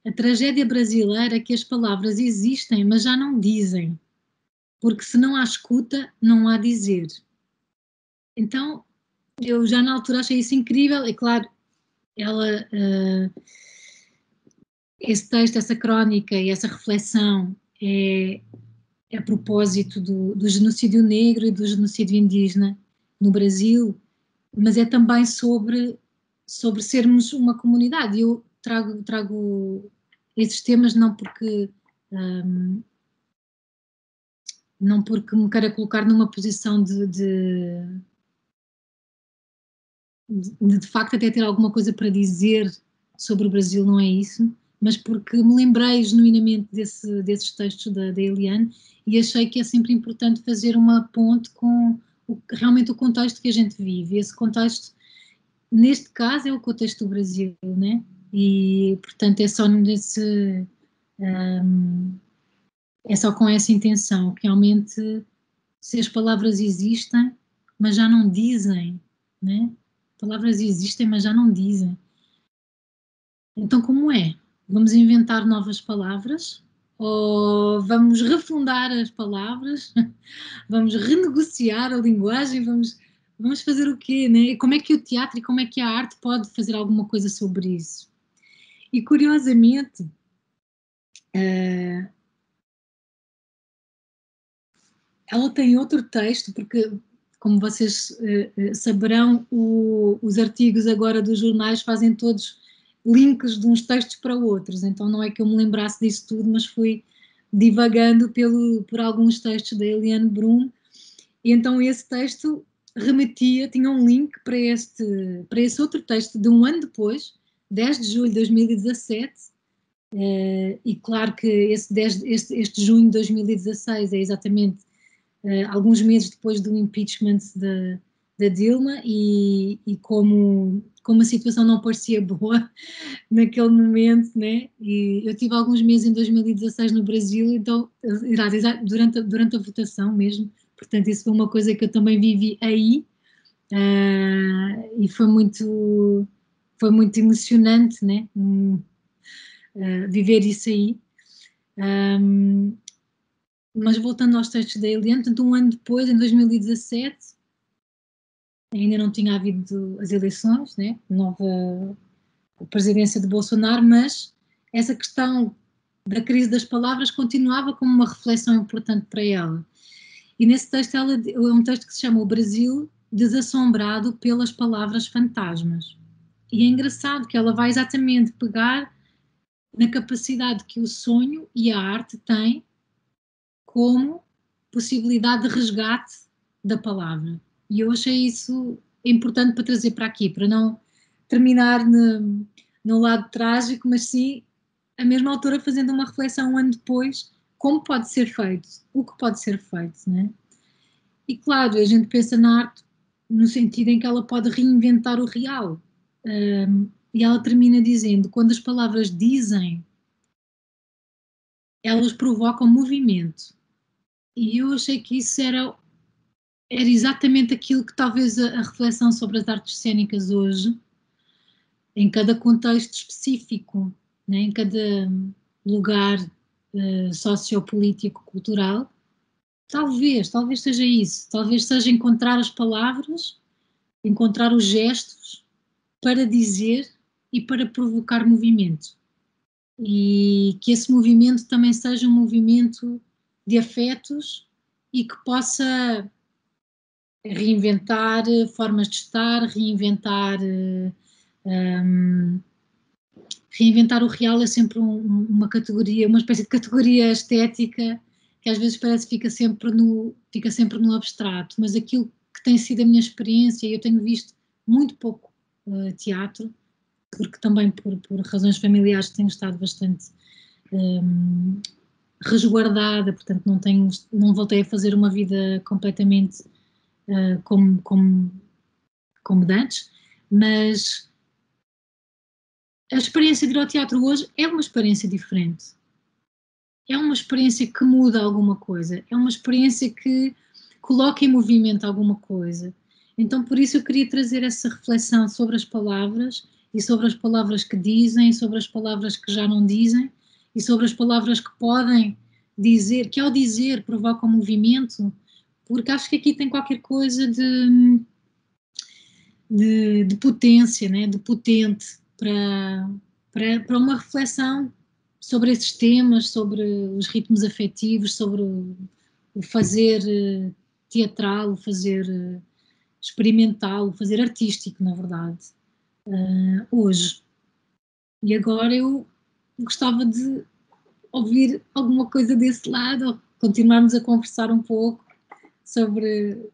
a tragédia brasileira, que as palavras existem, mas já não dizem, porque se não há escuta, não há dizer. Então, eu já na altura achei isso incrível, é claro, ela, esse texto, essa crónica e essa reflexão é a propósito do genocídio negro e do genocídio indígena no Brasil, mas é também sobre sermos uma comunidade. Eu trago esses temas não porque me queira colocar numa posição de facto até ter alguma coisa para dizer sobre o Brasil, não é isso, mas porque me lembrei genuinamente desses textos da Eliane e achei que é sempre importante fazer uma ponte com realmente o contexto que a gente vive. Esse contexto, neste caso, é o contexto do Brasil, né? E, portanto, é só é só com essa intenção, que realmente, se as palavras existem, mas já não dizem, né? Palavras existem, mas já não dizem. Então, como é? Vamos inventar novas palavras? Ou vamos refundar as palavras? Vamos renegociar a linguagem? Vamos fazer o quê, né? Como é que o teatro e como é que a arte pode fazer alguma coisa sobre isso? E, curiosamente, ela tem outro texto, porque, como vocês saberão, os artigos agora dos jornais fazem todos links de uns textos para outros, então não é que eu me lembrasse disso tudo, mas fui divagando por alguns textos da Eliane Brum, e então esse texto remetia, tinha um link para esse outro texto de um ano depois, 10 de julho de 2017, e claro que este junho de 2016 é exatamente alguns meses depois do impeachment da Dilma, e como a situação não parecia boa naquele momento, né? E eu tive alguns meses em 2016 no Brasil, então, durante a votação mesmo, portanto, isso foi uma coisa que eu também vivi aí, e foi muito emocionante, né? Viver isso aí. Mas voltando aos textos da Eliane, portanto, um ano depois, em 2017, ainda não tinha havido as eleições, né? Nova presidência de Bolsonaro, mas essa questão da crise das palavras continuava como uma reflexão importante para ela. E nesse texto, é um texto que se chama O Brasil Desassombrado pelas Palavras Fantasmas. E é engraçado que ela vai exatamente pegar na capacidade que o sonho e a arte têm como possibilidade de resgate da palavra. E eu achei isso importante para trazer para aqui, para não terminar no lado trágico, mas sim, a mesma autora fazendo uma reflexão um ano depois, como pode ser feito, o que pode ser feito, né? E claro, a gente pensa na arte no sentido em que ela pode reinventar o real. E ela termina dizendo, quando as palavras dizem, elas provocam movimento. E eu achei que isso era exatamente aquilo que talvez a reflexão sobre as artes cênicas hoje, em cada contexto específico, né, em cada lugar sociopolítico, cultural, talvez seja isso, talvez seja encontrar as palavras, encontrar os gestos para dizer e para provocar movimento. E que esse movimento também seja um movimento de afetos e que possa reinventar formas de estar, reinventar o real é sempre uma categoria, uma espécie de categoria estética que às vezes parece que fica sempre no abstrato, mas aquilo que tem sido a minha experiência, eu tenho visto muito pouco teatro, porque também por razões familiares tenho estado bastante resguardada, portanto não voltei a fazer uma vida completamente como de antes, mas a experiência de ir ao teatro hoje é uma experiência diferente. É uma experiência que muda alguma coisa, é uma experiência que coloca em movimento alguma coisa. Então, por isso eu queria trazer essa reflexão sobre as palavras e sobre as palavras que dizem, sobre as palavras que já não dizem e sobre as palavras que podem dizer, que ao dizer provocam movimento, porque acho que aqui tem qualquer coisa de potência, né? De potente para uma reflexão sobre esses temas, sobre os ritmos afetivos, sobre o fazer teatral, o fazer experimental, o fazer artístico, na verdade, hoje. E agora eu gostava de ouvir alguma coisa desse lado, ou continuarmos a conversar um pouco sobre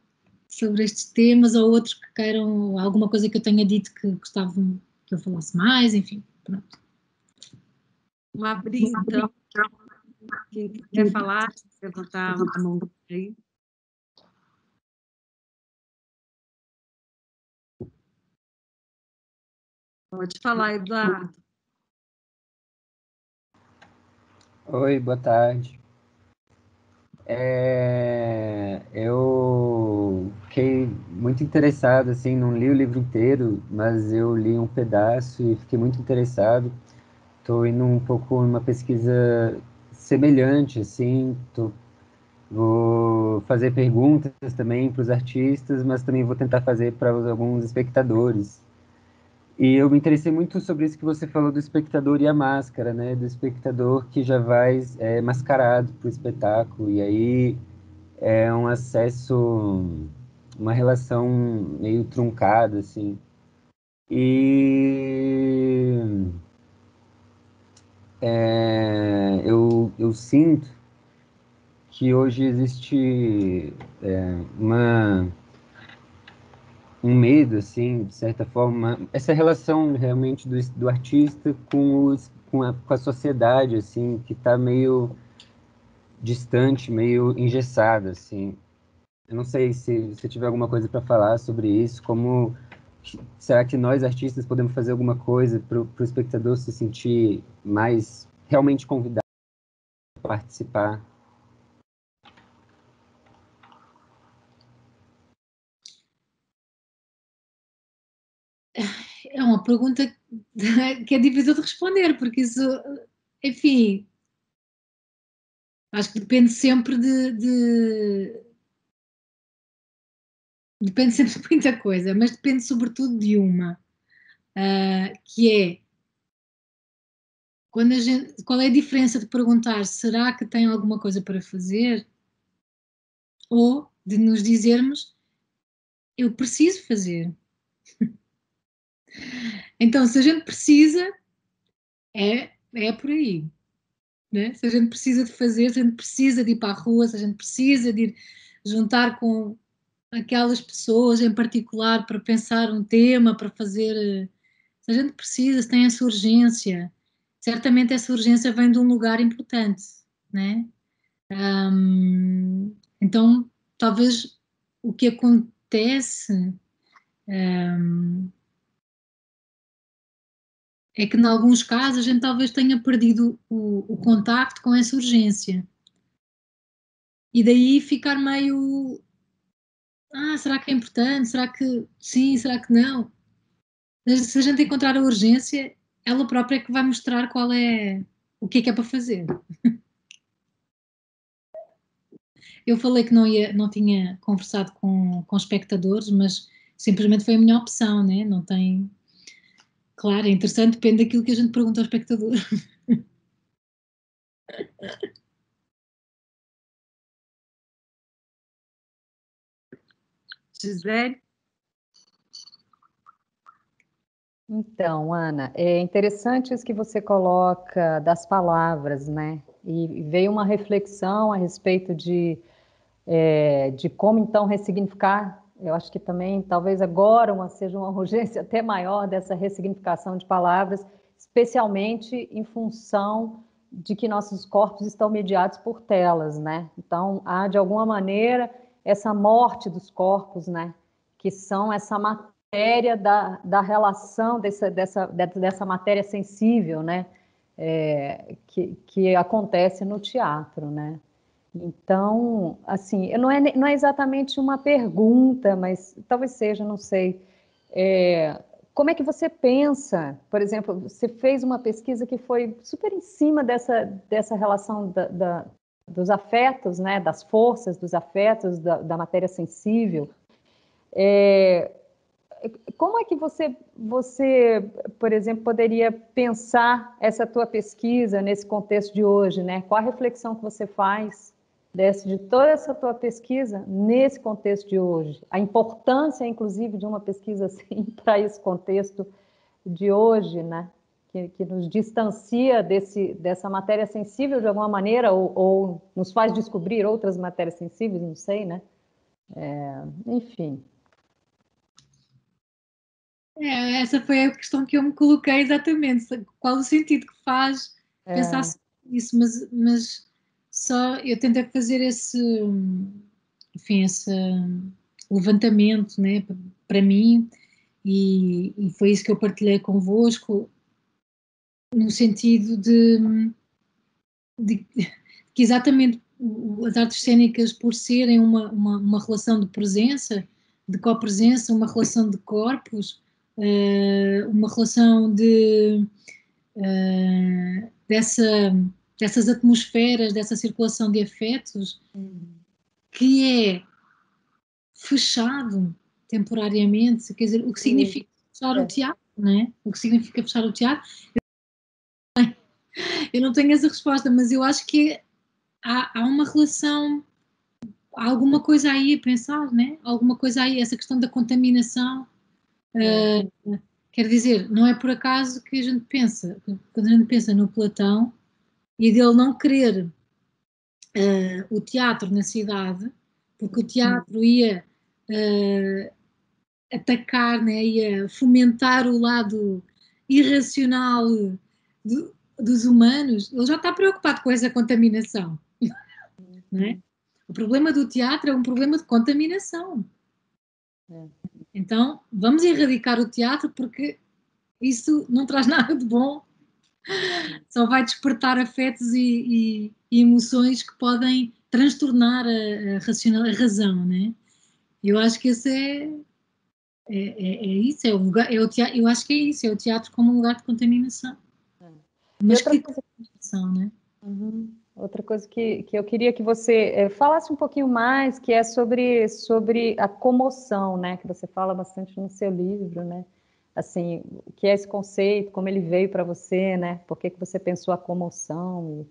estes temas, ou outros que queiram, alguma coisa que eu tenha dito que gostavam que eu falasse mais, enfim, pronto. Uma brisa, então. Quem quer falar, levantar a mão aí. Pode falar, Eduardo. Oi, boa tarde. Eu fiquei muito interessado, assim, não li o livro inteiro, mas eu li um pedaço e fiquei muito interessado. Estou indo um pouco numa pesquisa semelhante, assim, vou fazer perguntas também para os artistas, mas também vou tentar fazer para alguns espectadores. E eu me interessei muito sobre isso que você falou do espectador e a máscara, né? Do espectador que já vai mascarado para o espetáculo, e aí é um acesso, uma relação meio truncada, assim. E eu sinto que hoje existe uma, um medo, assim, de certa forma, essa relação realmente do artista com a sociedade, assim, que está meio distante, meio engessada, assim. Eu não sei se você tiver alguma coisa para falar sobre isso, como será que nós artistas podemos fazer alguma coisa para o espectador se sentir mais realmente convidado a participar? É uma pergunta que é difícil de responder, porque isso, enfim, acho que depende sempre depende sempre de muita coisa, mas depende sobretudo de uma, que é quando a gente, qual é a diferença de perguntar será que tem alguma coisa para fazer ou de nos dizermos eu preciso fazer. Então, se a gente precisa, é por aí. Né? Se a gente precisa de fazer, se a gente precisa de ir para a rua, se a gente precisa de ir juntar com aquelas pessoas em particular para pensar um tema, para fazer. Se a gente precisa, se tem essa urgência, certamente essa urgência vem de um lugar importante, né? Então, talvez o que acontece é que, em alguns casos, a gente talvez tenha perdido o contacto com essa urgência. E daí ficar meio. Será que é importante? Será que sim? Será que não? Mas se a gente encontrar a urgência, ela própria é que vai mostrar qual é o que é para fazer. Eu falei que não tinha conversado com espectadores, mas simplesmente foi a minha opção, né? Não tem. Claro, é interessante, depende daquilo que a gente pergunta ao espectador. Gisele? Então, Ana, é interessante isso que você coloca das palavras, né? E veio uma reflexão a respeito de como então ressignificar. Eu acho que também, talvez agora, seja uma urgência até maior dessa ressignificação de palavras, especialmente em função de que nossos corpos estão mediados por telas, né? Então, há de alguma maneira essa morte dos corpos, né? Que são essa matéria da relação dessa matéria sensível, né? Que acontece no teatro, né? Então, assim, não é exatamente uma pergunta, mas talvez seja, não sei. Como é que você pensa? Por exemplo, você fez uma pesquisa que foi super em cima dessa relação dos afetos, né? Das forças dos afetos, da matéria sensível. Como é que você, por exemplo, poderia pensar essa tua pesquisa nesse contexto de hoje, né? Qual a reflexão que você faz de toda essa tua pesquisa nesse contexto de hoje? A importância, inclusive, de uma pesquisa assim para esse contexto de hoje, né? Que nos distancia dessa matéria sensível de alguma maneira, ou nos faz descobrir outras matérias sensíveis, não sei, né? Enfim. Essa foi a questão que eu me coloquei exatamente. Qual o sentido que faz pensar sobre isso? Mas só eu tentei fazer esse levantamento, né, para mim, e foi isso que eu partilhei convosco, no sentido que exatamente as artes cênicas, por serem uma relação de presença, de copresença, uma relação de corpos, uma relação dessas atmosferas, dessa circulação de afetos, que é fechado temporariamente, quer dizer, o que significa fechar o teatro, não é? O que significa fechar o teatro? Eu não tenho essa resposta, mas eu acho que há uma relação, há alguma coisa aí a pensar, né? Alguma coisa aí, essa questão da contaminação. Quer dizer, não é por acaso que a gente pensa, quando a gente pensa no Platão e dele não querer o teatro na cidade, porque o teatro ia atacar, né? Ia fomentar o lado irracional dos humanos, ele já está preocupado com essa contaminação. Não é? O problema do teatro é um problema de contaminação. Então, vamos erradicar o teatro porque isso não traz nada de bom. Só vai despertar afetos e emoções que podem transtornar a razão, né? Eu acho que esse é isso, é o lugar, eu acho que é isso, é o teatro como um lugar de contaminação. Mas que contaminação, né? Outra coisa que eu queria que você falasse um pouquinho mais, que é sobre a comoção, né? Que você fala bastante no seu livro, né? Assim, o que é esse conceito, como ele veio para você, né? Por que você pensou a comoção?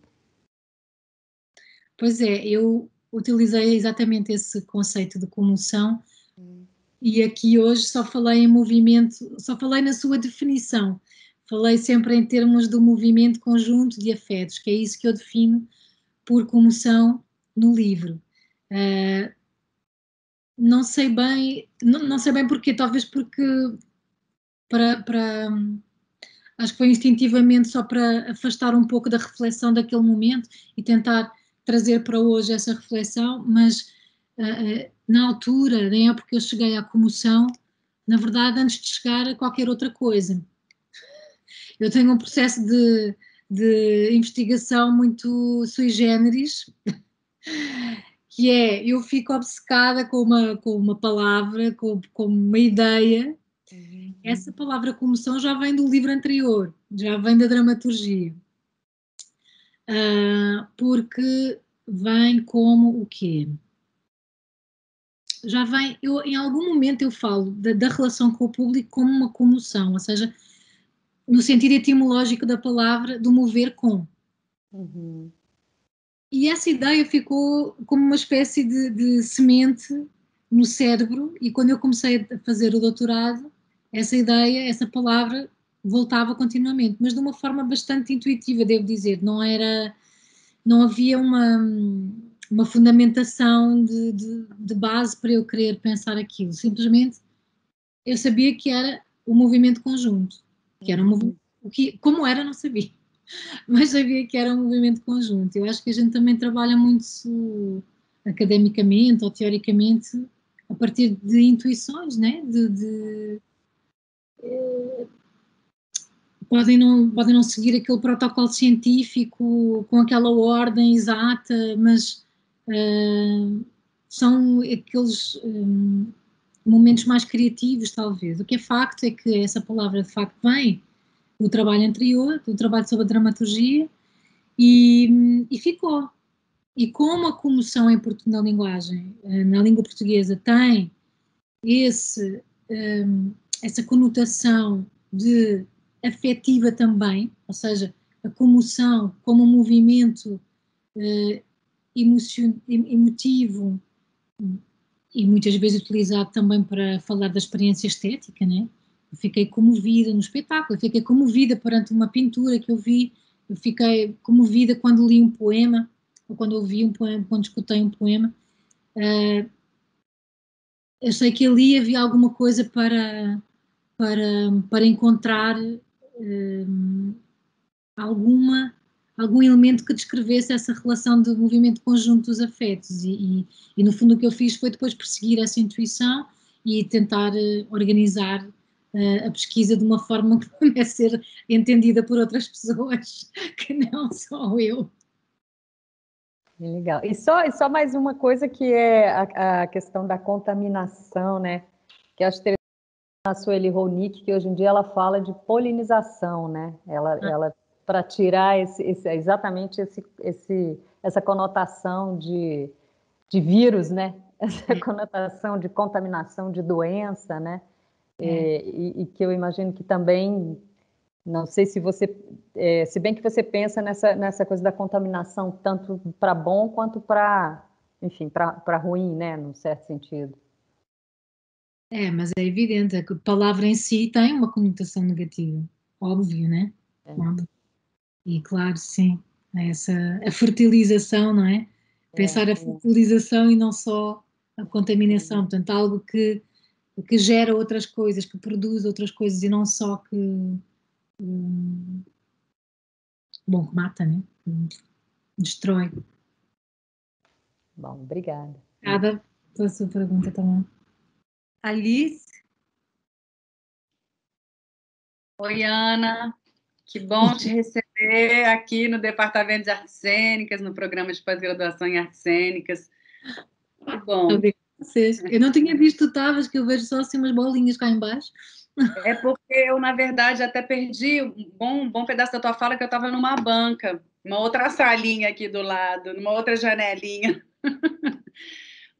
Pois é, eu utilizei exatamente esse conceito de comoção e aqui hoje só falei em movimento, só falei na sua definição. Falei sempre em termos do movimento conjunto de afetos, que é isso que eu defino por comoção no livro. Não sei bem, não sei bem porquê, talvez porque acho que foi instintivamente só para afastar um pouco da reflexão daquele momento e tentar trazer para hoje essa reflexão, mas na altura, na época que eu cheguei à comoção, na verdade, antes de chegar a qualquer outra coisa. Eu tenho um processo de investigação muito sui generis, que é, eu fico obcecada com uma palavra, com uma ideia. Essa palavra comoção já vem do livro anterior, já vem da dramaturgia. Porque vem como o quê? Já vem, em algum momento eu falo da relação com o público como uma comoção, ou seja, no sentido etimológico da palavra, do mover com. E essa ideia ficou como uma espécie de semente no cérebro, e quando eu comecei a fazer o doutorado, essa ideia, essa palavra voltava continuamente, mas de uma forma bastante intuitiva, devo dizer, não havia uma fundamentação de base para eu querer pensar aquilo, simplesmente eu sabia que era o movimento conjunto, que era um movimento, como era não sabia, mas sabia que era um movimento conjunto. Eu acho que a gente também trabalha muito academicamente ou teoricamente a partir de intuições, né? Podem não seguir aquele protocolo científico com aquela ordem exata, mas são aqueles momentos mais criativos, talvez. O que é facto é que essa palavra, de facto, vem do trabalho anterior, do trabalho sobre a dramaturgia, e ficou. E como a comoção na linguagem, na língua portuguesa, tem essa conotação de afetiva também, ou seja, a comoção como um movimento emotivo e muitas vezes utilizado também para falar da experiência estética, né? Eu fiquei comovida no espetáculo, eu fiquei comovida perante uma pintura que eu vi, eu fiquei comovida quando li um poema, ou quando ouvi um poema, quando escutei um poema. Achei que ali havia alguma coisa para encontrar algum elemento que descrevesse essa relação de movimento conjunto dos afetos e no fundo o que eu fiz foi depois perseguir essa intuição e tentar organizar a pesquisa de uma forma que pudesse ser entendida por outras pessoas que não só eu. Legal. E só mais uma coisa que é a questão da contaminação, né? Que eu acho interessante a Sueli Ronick, que hoje em dia ela fala de polinização, né? Ela para tirar exatamente essa conotação de vírus, né? Essa conotação de contaminação, de doença, né? E que eu imagino que também, não sei se você, se bem que você pensa nessa coisa da contaminação, tanto para bom quanto para, enfim, para ruim, né? Num certo sentido. Mas é evidente, a palavra em si tem uma conotação negativa, óbvio, né? Óbvio. E claro, sim, a fertilização, não é? Pensar a fertilização e não só a contaminação, portanto, algo que gera outras coisas, que produz outras coisas e não só que mata, né? Que destrói. Bom, obrigada. Obrigada pela sua pergunta também. Alice? Oi, Ana. Que bom te receber aqui no Departamento de Artes Cênicas, no programa de pós-graduação em Artes Cênicas. Que bom. Vocês. Eu não tinha visto tavas, que eu vejo só assim umas bolinhas cá embaixo. É porque eu, na verdade, até perdi um bom pedaço da tua fala, que eu estava numa banca, uma outra salinha aqui do lado, numa outra janelinha.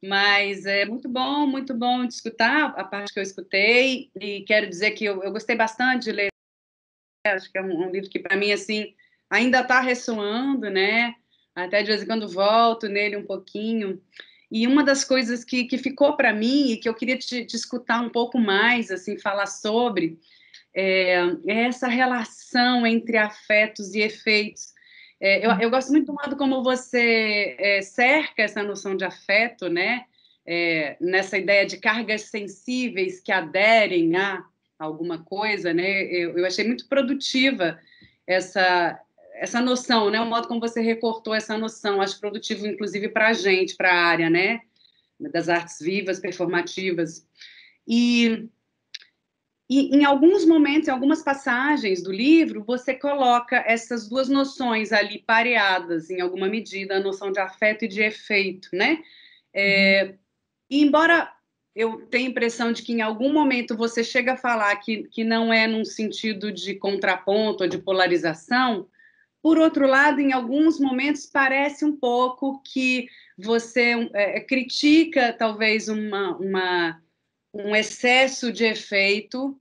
Mas é muito bom de escutar a parte que eu escutei, e quero dizer que eu gostei bastante de ler. Acho que é um livro que, para mim, assim, ainda está ressoando, né? Até de vez em quando volto nele um pouquinho. E uma das coisas que ficou para mim e que eu queria te escutar um pouco mais, assim, falar sobre, é essa relação entre afetos e efeitos. Eu gosto muito do modo como você cerca essa noção de afeto, né? Nessa ideia de cargas sensíveis que aderem a alguma coisa, né? Eu achei muito produtiva essa noção, né? O modo como você recortou essa noção, acho produtivo, inclusive, para a gente, para a área, né? Das artes vivas, performativas. E em alguns momentos, em algumas passagens do livro, você coloca essas duas noções ali pareadas, em alguma medida, a noção de afeto e de efeito, né? E embora eu tenha a impressão de que em algum momento você chega a falar que não é num sentido de contraponto ou de polarização, por outro lado, em alguns momentos parece um pouco que você critica talvez um excesso de efeito,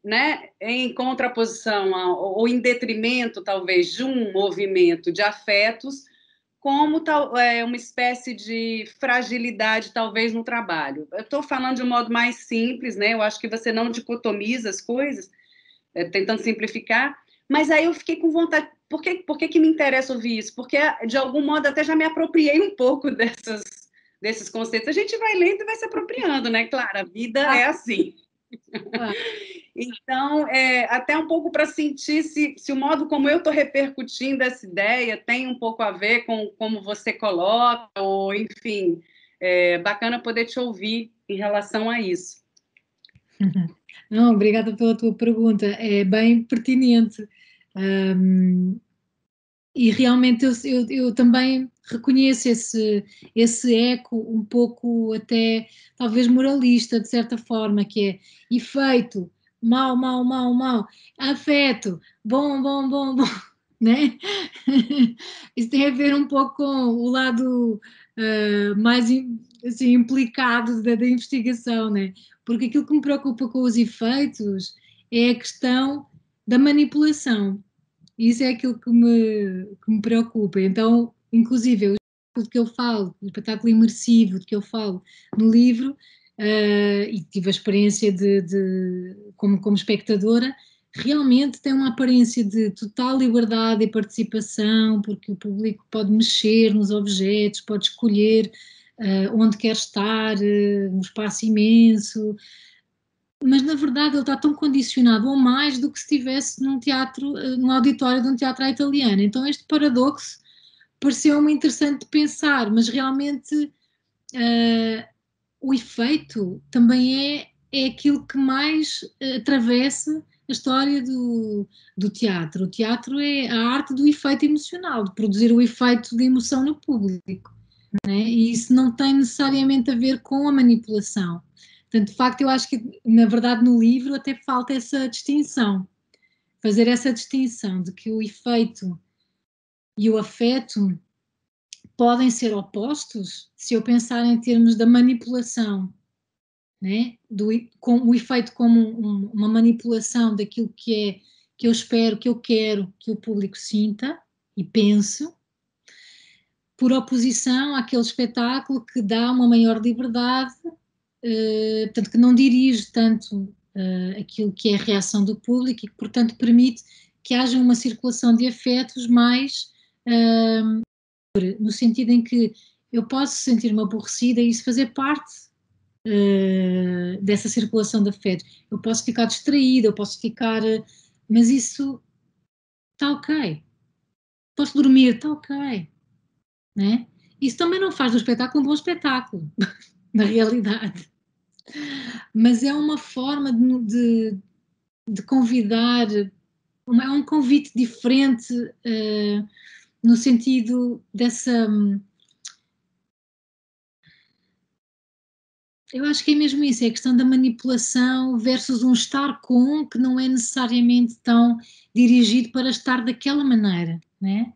né, em contraposição ou em detrimento, talvez, de um movimento de afetos, como uma espécie de fragilidade, talvez, no trabalho. Eu estou falando de um modo mais simples, né? Eu acho que você não dicotomiza as coisas, tentando simplificar, mas aí eu fiquei com vontade. Por que me interessa ouvir isso? Porque, de algum modo, até já me apropriei um pouco desses conceitos. A gente vai lendo e vai se apropriando, né? Claro, a vida é assim. Então, até um pouco para sentir se o modo como eu estou repercutindo essa ideia tem um pouco a ver com como você coloca, ou, enfim, bacana poder te ouvir em relação a isso. Não, obrigada pela tua pergunta, é bem pertinente. E realmente eu também reconheço esse eco um pouco até talvez moralista, de certa forma, que é efeito, mau, mau, mau, mau, afeto, bom, bom, bom, bom, né? Isso tem a ver um pouco com o lado mais assim, implicado da investigação, né? Porque aquilo que me preocupa com os efeitos é a questão da manipulação. Isso é aquilo que me preocupa. Então, inclusive, o que eu falo, o espetáculo imersivo de que eu falo no livro, e tive a experiência como espectadora, realmente tem uma aparência de total liberdade e participação, porque o público pode mexer nos objetos, pode escolher onde quer estar, um espaço imenso, mas na verdade ele está tão condicionado ou mais do que se estivesse num teatro, num auditório de um teatro italiano. Então este paradoxo pareceu-me interessante de pensar, mas realmente o efeito também é aquilo que mais atravessa a história do teatro. O teatro é a arte do efeito emocional, de produzir o efeito de emoção no público, né? E isso não tem necessariamente a ver com a manipulação. Portanto, de facto, eu acho que, na verdade, no livro até falta essa distinção, fazer essa distinção de que o efeito e o afeto podem ser opostos se eu pensar em termos da manipulação, né? Com o efeito como uma manipulação daquilo que eu espero, que eu quero que o público sinta e pense, por oposição àquele espetáculo que dá uma maior liberdade, portanto, que não dirige tanto aquilo que é a reação do público e que, portanto, permite que haja uma circulação de afetos mais no sentido em que eu posso sentir-me aborrecida e isso fazer parte dessa circulação de afetos. Eu posso ficar distraída, eu posso ficar... mas isso está ok. Posso dormir, está ok. Né? Isso também não faz do espetáculo um bom espetáculo, na realidade. Mas é uma forma de convidar, é um convite diferente no sentido dessa... Eu acho que é mesmo isso, é a questão da manipulação versus um estar com que não é necessariamente tão dirigido para estar daquela maneira, né?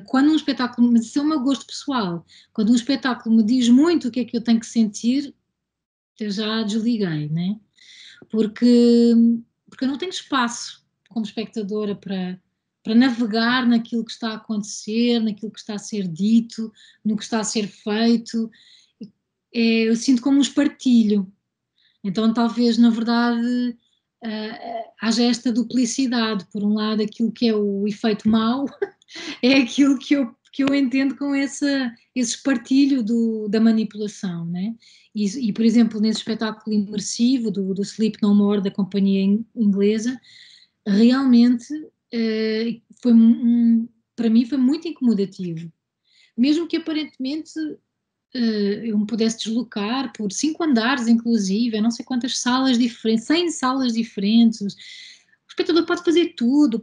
Quando um espetáculo, mas isso é o meu gosto pessoal, quando um espetáculo me diz muito o que é que eu tenho que sentir, eu já desliguei, né? Porque eu não tenho espaço como espectadora para navegar naquilo que está a acontecer, naquilo que está a ser dito, no que está a ser feito. Eu sinto como um espartilho. Então, talvez, na verdade, haja esta duplicidade. Por um lado, aquilo que é o efeito mau é aquilo que eu entendo com esse espartilho da manipulação, né? E, por exemplo, nesse espetáculo imersivo do Sleep No More, da companhia inglesa, realmente para mim foi muito incomodativo. Mesmo que aparentemente eu me pudesse deslocar por 5 andares, inclusive, não sei quantas salas diferentes, 100 salas diferentes, o espectador pode fazer tudo,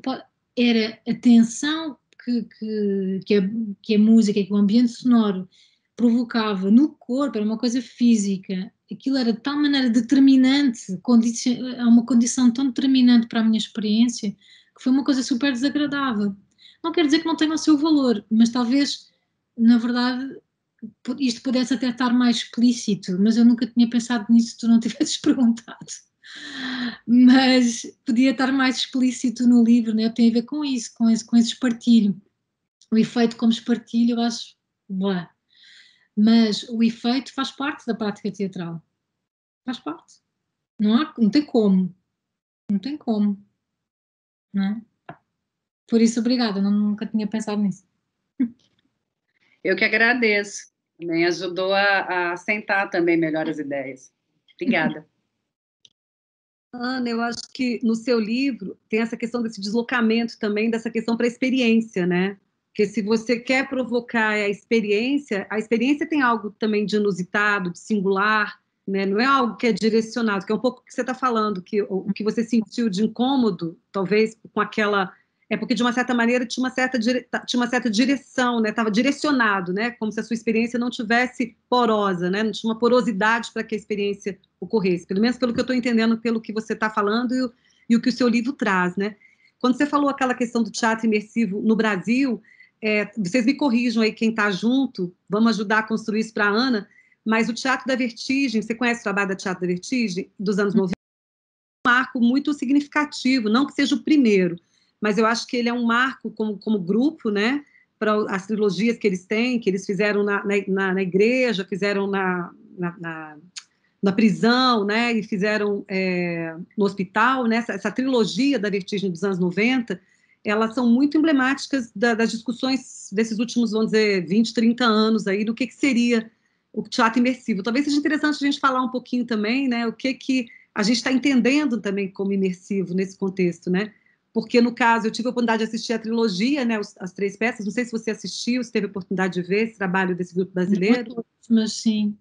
era a tensão que a música, que o ambiente sonoro provocava no corpo, era uma coisa física, aquilo era de tal maneira determinante, uma condição tão determinante para a minha experiência, que foi uma coisa super desagradável. Não quer dizer que não tenha o seu valor, mas talvez, na verdade, isto pudesse até estar mais explícito, mas eu nunca tinha pensado nisso se tu não tivesses perguntado. Mas podia estar mais explícito no livro, né? Tem a ver com isso, com esse espartilho. O efeito como espartilho, eu acho, blá. Mas o efeito faz parte da prática teatral. Faz parte. Não tem como. Não tem como. Não é? Por isso, obrigada, nunca tinha pensado nisso. Eu que agradeço. Também ajudou a assentar também melhor as ideias. Obrigada. Ana, eu acho que no seu livro tem essa questão desse deslocamento também, dessa questão para a experiência, né? Porque se você quer provocar a experiência tem algo também de inusitado, de singular, né? Não é algo que é direcionado, que é um pouco o que você está falando, que o que você sentiu de incômodo, talvez com aquela... É porque, de uma certa maneira, tinha uma certa direção, né? Estava direcionado, né? Como se a sua experiência não tivesse porosa, né? Não tinha uma porosidade para que a experiência ocorresse, pelo menos pelo que eu estou entendendo, pelo que você está falando e o que o seu livro traz, né? Quando você falou aquela questão do teatro imersivo no Brasil, vocês me corrijam aí, quem está junto, vamos ajudar a construir isso para a Ana, mas o Teatro da Vertigem, você conhece o trabalho da Teatro da Vertigem, dos anos 90? É um marco muito significativo, não que seja o primeiro, mas eu acho que ele é um marco como grupo, né, para as trilogias que eles têm, que eles fizeram na igreja, fizeram na prisão, né, e fizeram no hospital, né, essa trilogia da Vertigem dos anos 90, elas são muito emblemáticas das discussões desses últimos, vamos dizer, 20, 30 anos aí, do que seria o teatro imersivo. Talvez seja interessante a gente falar um pouquinho também, né, o que a gente está entendendo também como imersivo nesse contexto, né, porque, no caso, eu tive a oportunidade de assistir a trilogia, né, as 3 peças, não sei se você assistiu, se teve a oportunidade de ver esse trabalho desse grupo brasileiro. Mas sim.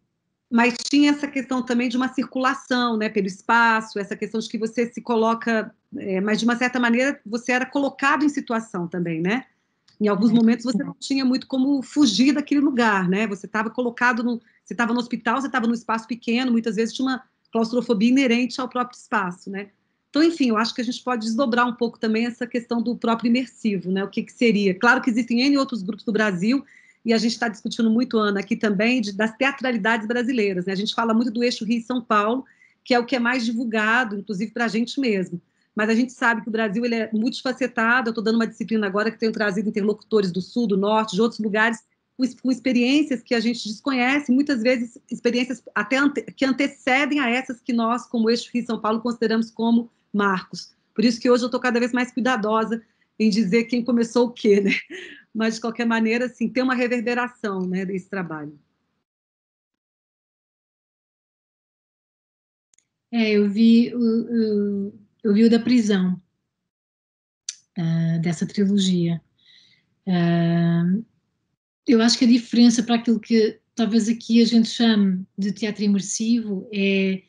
Mas tinha essa questão também de uma circulação, né, pelo espaço, essa questão de que você se coloca, mas de uma certa maneira você era colocado em situação também, né? Em alguns momentos você não tinha muito como fugir daquele lugar, né? Você estava colocado você estava no hospital, você estava num espaço pequeno, muitas vezes tinha uma claustrofobia inerente ao próprio espaço, né? Então, enfim, eu acho que a gente pode desdobrar um pouco também essa questão do próprio imersivo, né? O que seria? Claro que existem N outros grupos do Brasil, e a gente está discutindo muito, Ana, aqui também, das teatralidades brasileiras, né? A gente fala muito do eixo Rio-São Paulo, que é o que é mais divulgado, inclusive para a gente mesmo. Mas a gente sabe que o Brasil ele é multifacetado. Eu estou dando uma disciplina agora que tenho trazido interlocutores do Sul, do Norte, de outros lugares, com experiências que a gente desconhece, muitas vezes experiências até que antecedem a essas que nós, como eixo Rio-São Paulo, consideramos como marcos. Por isso que hoje eu estou cada vez mais cuidadosa em dizer quem começou o quê, né? Mas, de qualquer maneira, assim, tem uma reverberação, né, desse trabalho. Eu vi o da prisão, dessa trilogia. Eu acho que a diferença para aquilo que talvez aqui a gente chame de teatro imersivo é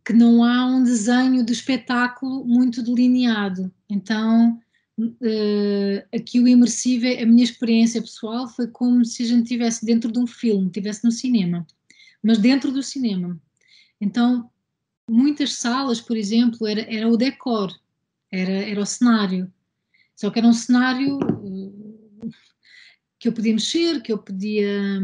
que não há um desenho do espetáculo muito delineado. Então, aqui o imersivo, a minha experiência pessoal foi como se a gente estivesse dentro de um filme, estivesse no cinema, mas dentro do cinema. Então, muitas salas, por exemplo, era o decor, era o cenário. Só que era um cenário que eu podia mexer, que eu podia.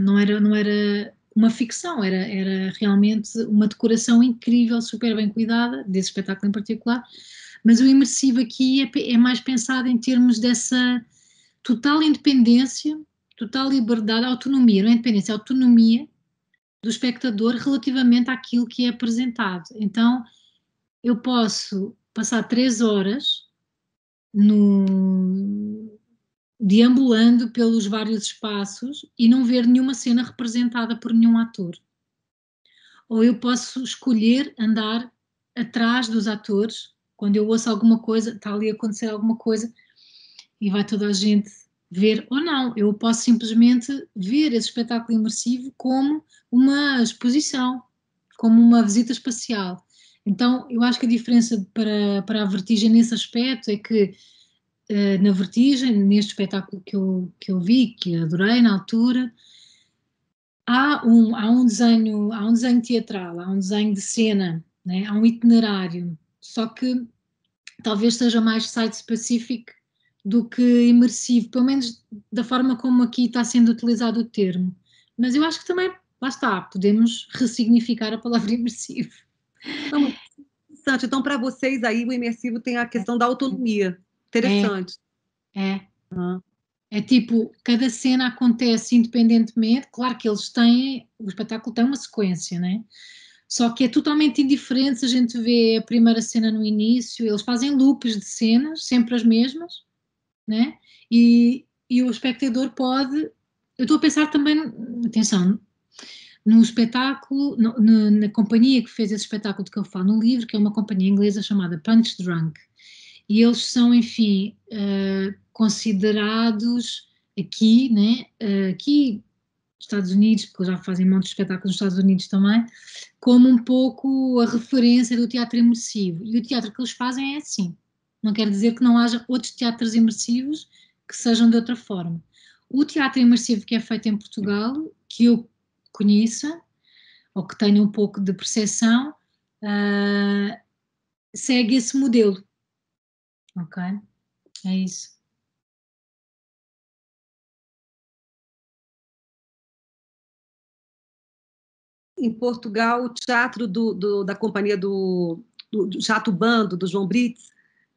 Não era uma ficção, era realmente uma decoração incrível, super bem cuidada, desse espetáculo em particular. Mas o imersivo aqui é mais pensado em termos dessa total independência, total liberdade, autonomia, não é independência, é autonomia do espectador relativamente àquilo que é apresentado. Então, eu posso passar 3 horas deambulando pelos vários espaços e não ver nenhuma cena representada por nenhum ator. Ou eu posso escolher andar atrás dos atores, quando eu ouço alguma coisa, está ali a acontecer alguma coisa e vai toda a gente ver, ou não, eu posso simplesmente ver esse espetáculo imersivo como uma exposição, como uma visita espacial. Então, eu acho que a diferença para a Vertigem nesse aspecto é que na Vertigem, neste espetáculo que eu vi, que adorei na altura, há um desenho teatral, há um desenho de cena, né? Há um itinerário, só que talvez seja mais site-specific do que imersivo, pelo menos da forma como aqui está sendo utilizado o termo. Mas eu acho que também, lá está, podemos ressignificar a palavra imersivo. Então, interessante. Então, para vocês aí, o imersivo tem a questão da autonomia. Interessante. É. É tipo, cada cena acontece independentemente, claro que o espetáculo tem uma sequência, né? Só que é totalmente indiferente se a gente vê a primeira cena no início, eles fazem loops de cenas, sempre as mesmas, né? E o espectador pode. Eu estou a pensar também, atenção, no espetáculo, na companhia que fez esse espetáculo de que eu falo no livro, que é uma companhia inglesa chamada Punch Drunk. E eles são, enfim, considerados aqui, né? Aqui nos Estados Unidos, porque eles já fazem um monte de espetáculos nos Estados Unidos também, como um pouco a referência do teatro imersivo. E o teatro que eles fazem é assim. Não quer dizer que não haja outros teatros imersivos que sejam de outra forma. O teatro imersivo que é feito em Portugal, que eu conheça, ou que tenha um pouco de percepção, segue esse modelo. Ok? É isso. Em Portugal, o teatro da companhia do Teatro Bando, do João Brits,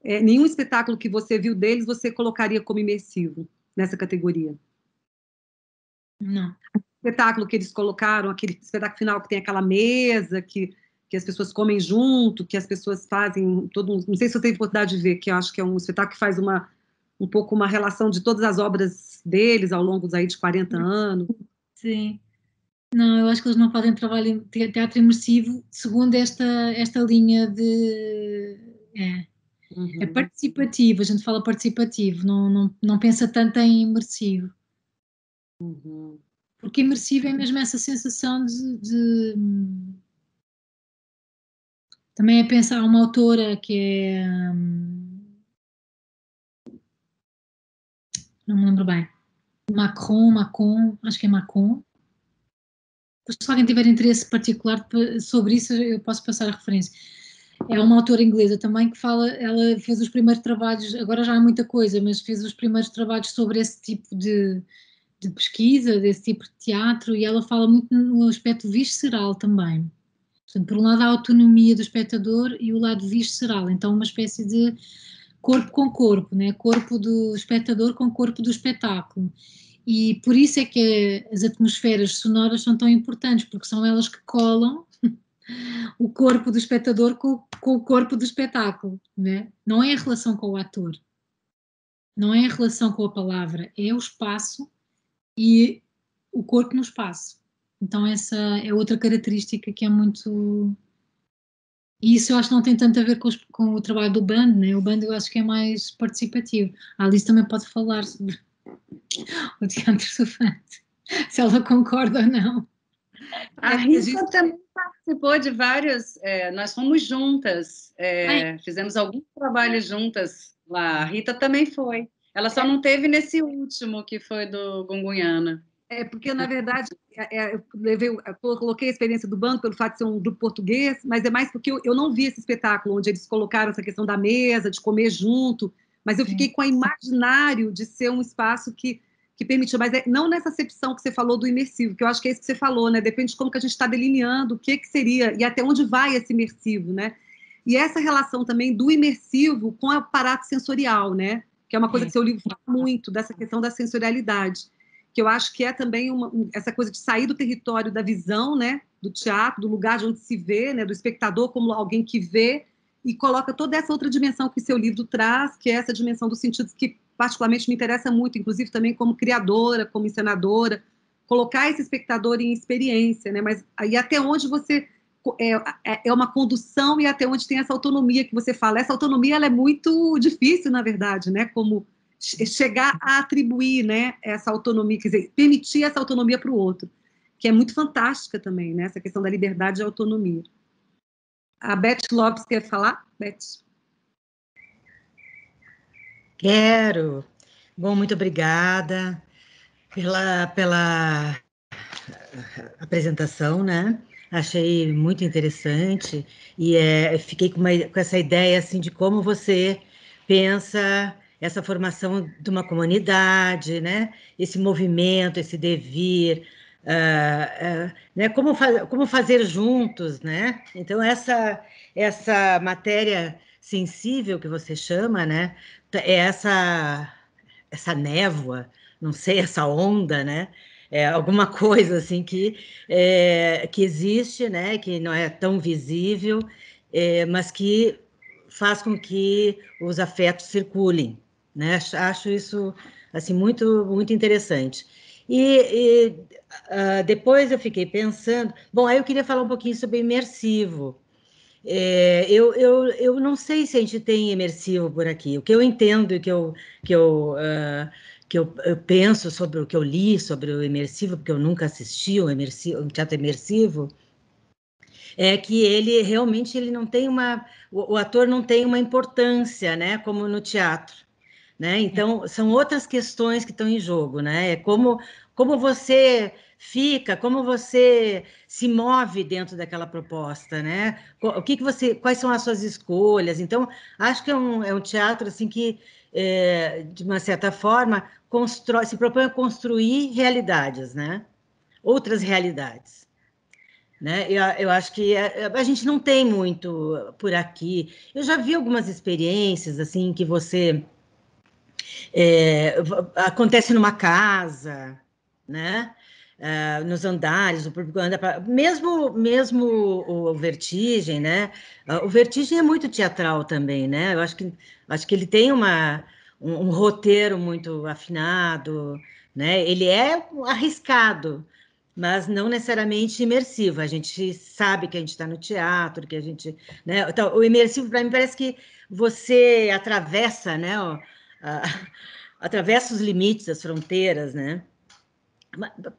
nenhum espetáculo que você viu deles você colocaria como imersivo nessa categoria? Não. O espetáculo que eles colocaram, aquele espetáculo final que tem aquela mesa, que as pessoas comem junto, que as pessoas fazem não sei se você teve oportunidade de ver, que eu acho que é um espetáculo que faz um pouco uma relação de todas as obras deles ao longo de 40 anos. Sim. Não, eu acho que eles não fazem trabalho em teatro imersivo segundo esta linha de... É participativo, a gente fala participativo, não pensa tanto em imersivo. Porque imersivo é mesmo essa sensação de também é pensar uma autora que é não me lembro bem, Macron, acho que é Macron. Se alguém tiver interesse particular sobre isso, eu posso passar a referência. É uma autora inglesa também que fala, ela fez os primeiros trabalhos, agora já há muita coisa, mas fez os primeiros trabalhos sobre esse tipo de pesquisa, desse tipo de teatro, e ela fala muito no aspecto visceral também. Portanto, por um lado a autonomia do espectador e o lado visceral, então uma espécie de corpo com corpo, né? Corpo do espectador com corpo do espetáculo. E por isso é que as atmosferas sonoras são tão importantes, porque são elas que colam o corpo do espectador com o corpo do espetáculo, né? Não é a relação com o ator, não é a relação com a palavra, é o espaço e o corpo no espaço. Então essa é outra característica que é muito... E isso eu acho que não tem tanto a ver com o trabalho do band, né? O band eu acho que é mais participativo. A Alice também pode falar sobre o teatro sofrente, se ela concorda ou não. A Rita também participou de vários, nós fomos juntas, fizemos alguns trabalhos juntas lá. A Rita também foi. Ela só não teve nesse último, que foi do Gungunhana. Porque, na verdade, eu coloquei a experiência do bando pelo fato de ser um grupo português, mas é mais porque eu não vi esse espetáculo onde eles colocaram essa questão da mesa, de comer junto, mas eu fiquei com o imaginário de ser um espaço que permitiu, mas não nessa acepção que você falou do imersivo, que eu acho que é isso que você falou, né? Depende de como que a gente está delineando o que seria e até onde vai esse imersivo, né? E essa relação também do imersivo com o aparato sensorial, né? Que é uma coisa que seu livro fala muito, dessa questão da sensorialidade, que eu acho que é também essa coisa de sair do território da visão, né, do teatro, do lugar de onde se vê, né, do espectador como alguém que vê, e coloca toda essa outra dimensão que seu livro traz, que é essa dimensão dos sentidos que particularmente me interessa muito, inclusive também como criadora, como encenadora, colocar esse espectador em experiência, né, mas aí até onde você... É uma condução e até onde tem essa autonomia que você fala. Essa autonomia ela é muito difícil, na verdade, né, como chegar a atribuir, né, essa autonomia, quer dizer, permitir essa autonomia para o outro, que é muito fantástica também, né, essa questão da liberdade e autonomia. A Beth Lopes quer falar? Beth? Quero. Bom, muito obrigada pela apresentação, né? Achei muito interessante e fiquei com essa ideia assim de como você pensa essa formação de uma comunidade, né? Esse movimento, esse devir, né? Como fazer juntos, né? Então essa matéria sensível que você chama, né? É essa névoa, não sei, essa onda, né? Alguma coisa assim que existe, né? Que não é tão visível, mas que faz com que os afetos circulem, né? Acho isso assim muito interessante. Depois eu fiquei pensando, bom, aí eu queria falar um pouquinho sobre imersivo. Eu não sei se a gente tem imersivo por aqui. O que eu entendo e que eu penso sobre o que eu li sobre o imersivo, porque eu nunca assisti um teatro imersivo, é que ele realmente não tem o ator não tem uma importância, né, como no teatro, né? Então são outras questões que estão em jogo, né? Como você fica, como você se move dentro daquela proposta, né? Quais são as suas escolhas? Então acho que é um teatro assim que de uma certa forma se propõe a construir realidades, né? Outras realidades. Né? Eu acho que a gente não tem muito por aqui. Eu já vi algumas experiências assim que você acontece numa casa, né? Nos andares, o público anda mesmo o Vertigem, né? O Vertigem é muito teatral também, né? Eu acho que ele tem um roteiro muito afinado, né? Ele é arriscado, mas não necessariamente imersivo. A gente sabe que a gente está no teatro, que a gente, né? Então, o imersivo para mim parece que você atravessa, né? Atravessa os limites, as fronteiras, né?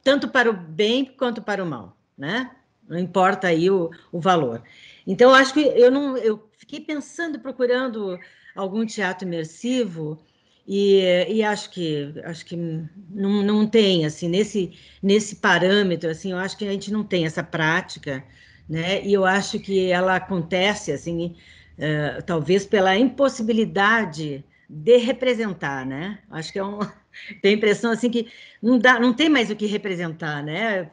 tanto para o bem quanto para o mal, né? Não importa aí o valor. Então, eu acho que eu fiquei pensando, procurando algum teatro imersivo, e acho que não tem, assim, nesse parâmetro, assim, eu acho que a gente não tem essa prática, né? E eu acho que ela acontece, assim, talvez pela impossibilidade de representar, né? Acho que tem a impressão, assim, que não tem mais o que representar, né?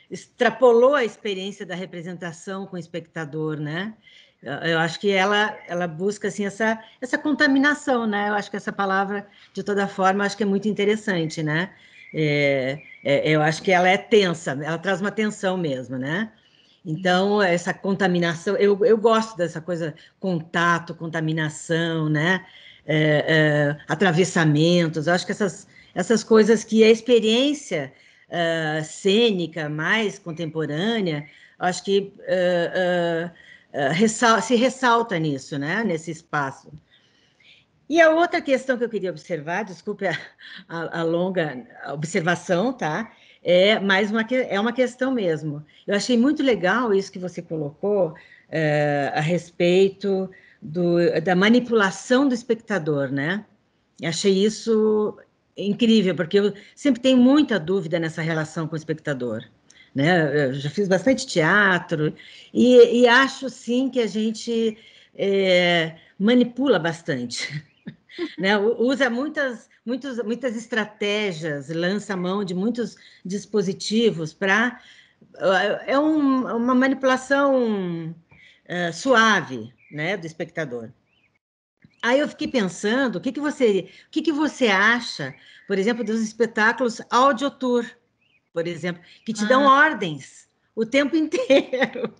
Extrapolou a experiência da representação com o espectador, né? Eu acho que ela busca assim essa contaminação, né? Eu acho que essa palavra, de toda forma, acho que é muito interessante, né? Eu acho que ela é tensa, ela traz uma tensão mesmo, né? Então, essa contaminação, eu gosto dessa coisa, contato, contaminação, né? Atravessamentos, eu acho que essas coisas que a experiência cênica mais contemporânea, acho que se ressalta nisso, né? Nesse espaço. E a outra questão que eu queria observar, desculpe a longa observação, tá? É uma questão mesmo. Eu achei muito legal isso que você colocou a respeito da manipulação do espectador, né? Achei isso incrível, porque eu sempre tenho muita dúvida nessa relação com o espectador, né? Eu já fiz bastante teatro e acho, sim, que a gente manipula bastante. Né? Usa muitas estratégias, lança mão de muitos dispositivos para... uma manipulação suave, né, do espectador. Aí eu fiquei pensando, o que que você acha, por exemplo, dos espetáculos audiotour, por exemplo, que te dão ordens o tempo inteiro.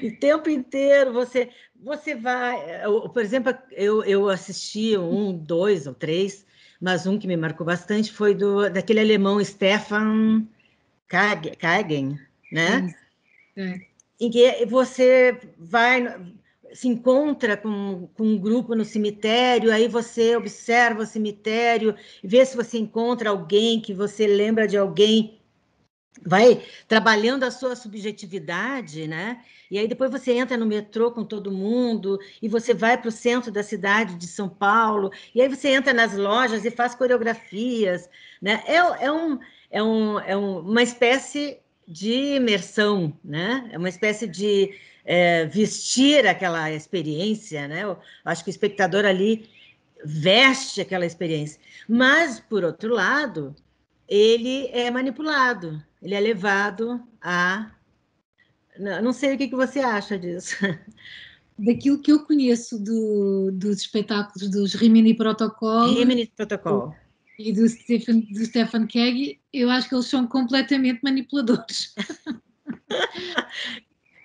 O tempo inteiro você vai... por exemplo, eu assisti 1, 2 ou 3, mas um que me marcou bastante foi daquele alemão Stefan Kagen, né? Em que você se encontra com um grupo no cemitério, aí você observa o cemitério, vê se você encontra alguém que você lembra de alguém, vai trabalhando a sua subjetividade, né? E aí depois você entra no metrô com todo mundo e você vai para o centro da cidade de São Paulo e aí você entra nas lojas e faz coreografias, né? Uma espécie de imersão, né? É uma espécie de vestir aquela experiência, né? Eu acho que o espectador ali veste aquela experiência. Mas, por outro lado, ele é manipulado, ele é levado a... Não sei o que você acha disso. Daquilo que eu conheço dos espetáculos dos Rimini Protocol Rimini Protocol e do Stefan Keg, eu acho que eles são completamente manipuladores.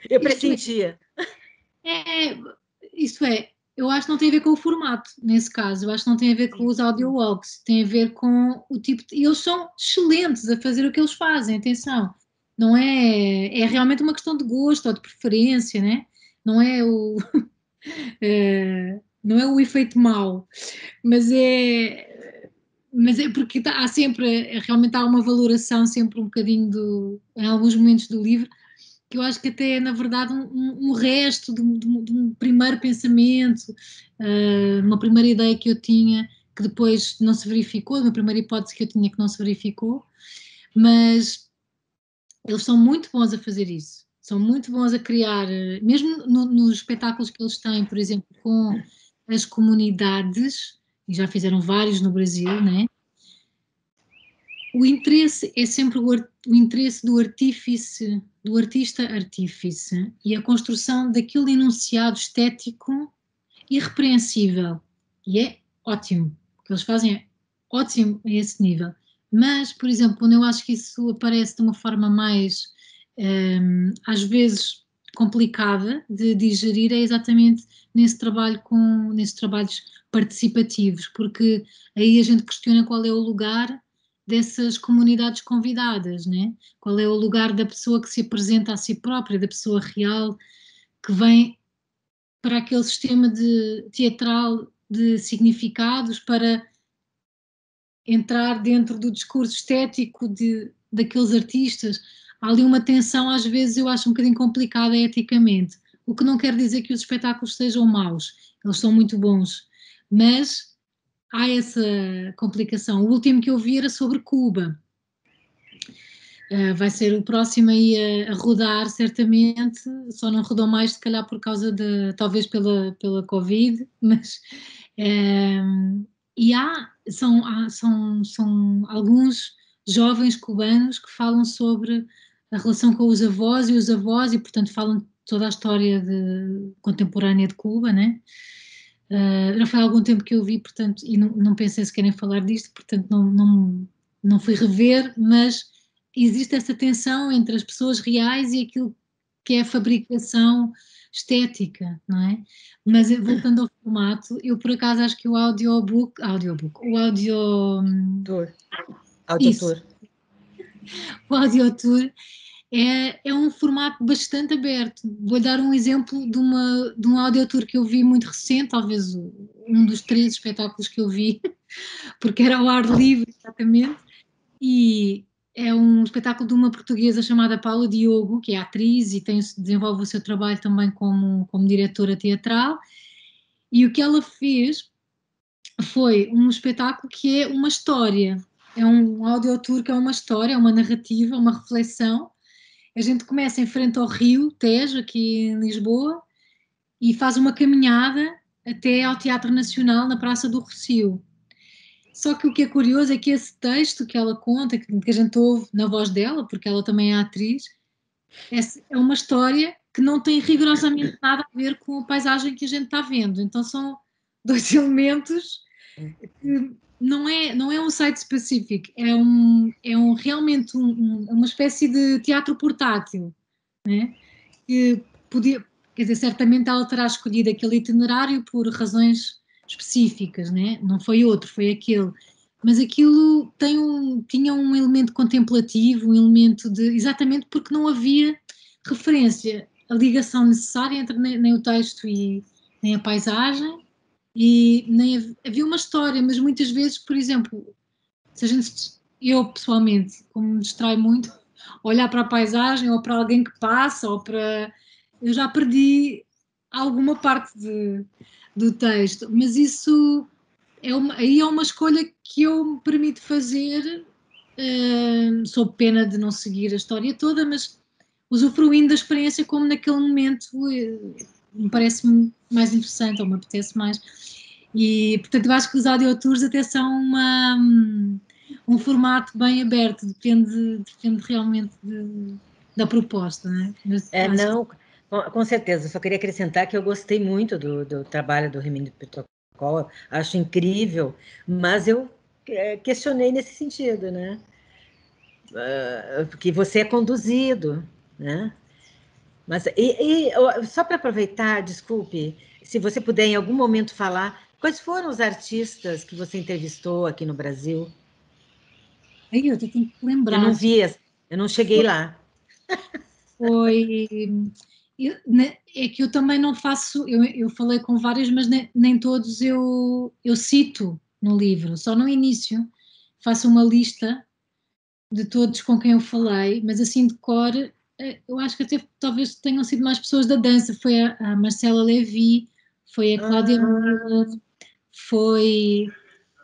Eu pressentia. Isso é, eu acho que não tem a ver com o formato, nesse caso. Eu acho que não tem a ver com os audio-walks, tem a ver com o tipo de... E eles são excelentes a fazer o que eles fazem, atenção. Não é... É realmente uma questão de gosto ou de preferência, né? Não é o... não é o efeito mau, mas é porque há sempre, realmente há uma valoração sempre um bocadinho em alguns momentos do livro, que eu acho que até é, na verdade, um resto de um primeiro pensamento, uma primeira ideia que eu tinha, que depois não se verificou, uma primeira hipótese que eu tinha que não se verificou, mas eles são muito bons a fazer isso, são muito bons a criar, mesmo nos espetáculos que eles têm, por exemplo, com as comunidades, e já fizeram vários no Brasil, né? O interesse é sempre o interesse do artífice, do artista-artífice, e a construção daquele enunciado estético irrepreensível. E é ótimo. O que eles fazem é ótimo a esse nível. Mas, por exemplo, quando eu acho que isso aparece de uma forma mais, às vezes, complicada de digerir, é exatamente nesses trabalhos participativos, porque aí a gente questiona qual é o lugar dessas comunidades convidadas, né? Qual é o lugar da pessoa que se apresenta a si própria, da pessoa real que vem para aquele sistema teatral de significados, para entrar dentro do discurso estético daqueles artistas, há ali uma tensão, às vezes eu acho um bocadinho complicada eticamente, o que não quer dizer que os espetáculos sejam maus, eles são muito bons, mas há essa complicação. O último que eu vi era sobre Cuba. Vai ser o próximo aí a rodar, certamente, só não rodou mais, se calhar por causa de, talvez pela Covid, mas e são alguns jovens cubanos que falam sobre a relação com os avós e os avós, e portanto falam toda a história contemporânea de Cuba, né? Já foi há algum tempo que eu vi, portanto, e não pensei se querem falar disto, portanto não fui rever, mas existe essa tensão entre as pessoas reais e aquilo que é a fabricação estética, não é? Mas voltando ao formato, eu por acaso acho que o audiobook, o audiotour é um formato bastante aberto. Vou dar um exemplo de um audiotour que eu vi muito recente, talvez um dos 3 espetáculos que eu vi, porque era ao ar livre, exatamente, e é um espetáculo de uma portuguesa chamada Paula Diogo, que é atriz e desenvolve o seu trabalho também como diretora teatral, e o que ela fez foi um espetáculo que é uma história, é um audiotour que é uma história, é uma narrativa, uma reflexão. A gente começa em frente ao Rio Tejo, aqui em Lisboa, e faz uma caminhada até ao Teatro Nacional, na Praça do Rossio. Só que o que é curioso é que esse texto que ela conta, que a gente ouve na voz dela, porque ela também é atriz, é uma história que não tem rigorosamente nada a ver com a paisagem que a gente está vendo. Então são 2 elementos que não é um site específico, é realmente uma espécie de teatro portátil, né? Que podia, quer dizer, certamente ela terá escolhido aquele itinerário por razões específicas, né? Não foi outro, foi aquele. Mas aquilo tinha um elemento contemplativo, um elemento exatamente porque não havia referência, a ligação necessária entre nem o texto e nem a paisagem, e nem havia uma história, mas muitas vezes, por exemplo, se a gente, eu pessoalmente, como me distrai muito, olhar para a paisagem ou para alguém que passa, eu já perdi alguma parte do texto, mas isso aí é uma escolha que eu me permito fazer, sob pena de não seguir a história toda, mas usufruindo da experiência como naquele momento me parece mais interessante ou me apetece mais. E, portanto, eu acho que os audiotours até são um formato bem aberto, depende realmente da proposta, não é? Mas não, com certeza. Só queria acrescentar que eu gostei muito do trabalho do Rimini Protocol, acho incrível, mas eu questionei nesse sentido, né? Porque você é conduzido, né? Mas só para aproveitar, desculpe, se você puder em algum momento falar, quais foram os artistas que você entrevistou aqui no Brasil? Aí eu tenho que lembrar. Eu não vi, eu não cheguei lá. É que eu também não faço, eu falei com vários, mas nem todos eu cito no livro, só no início faço uma lista de todos com quem eu falei, mas assim de cor, eu acho que até talvez tenham sido mais pessoas da dança, foi a Marcela Levi, foi a Cláudia Miller, foi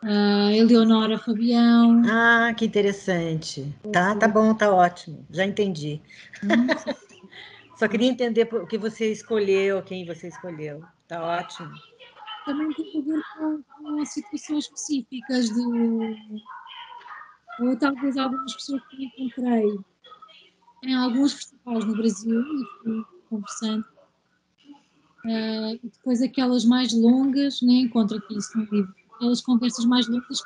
a Eleonora Fabião. Ah, que interessante. Tá bom, tá ótimo, já entendi. Só queria entender o que você escolheu, quem você escolheu. Tá ótimo. Também tem a ver com situações específicas ou talvez algumas pessoas que encontrei em alguns festivais no Brasil e fui conversando. E depois aquelas mais longas, nem encontro aqui isso no livro, aquelas conversas mais longas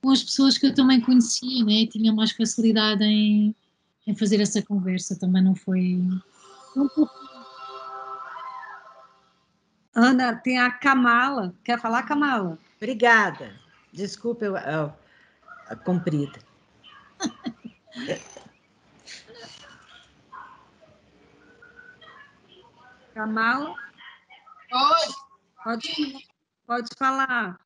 com as pessoas que eu também conhecia, né? E tinha mais facilidade em fazer essa conversa, também não foi... Ana, tem a Kamala. Quer falar, Kamala? Obrigada. Desculpa a comprida. Kamala? Oi. Pode falar.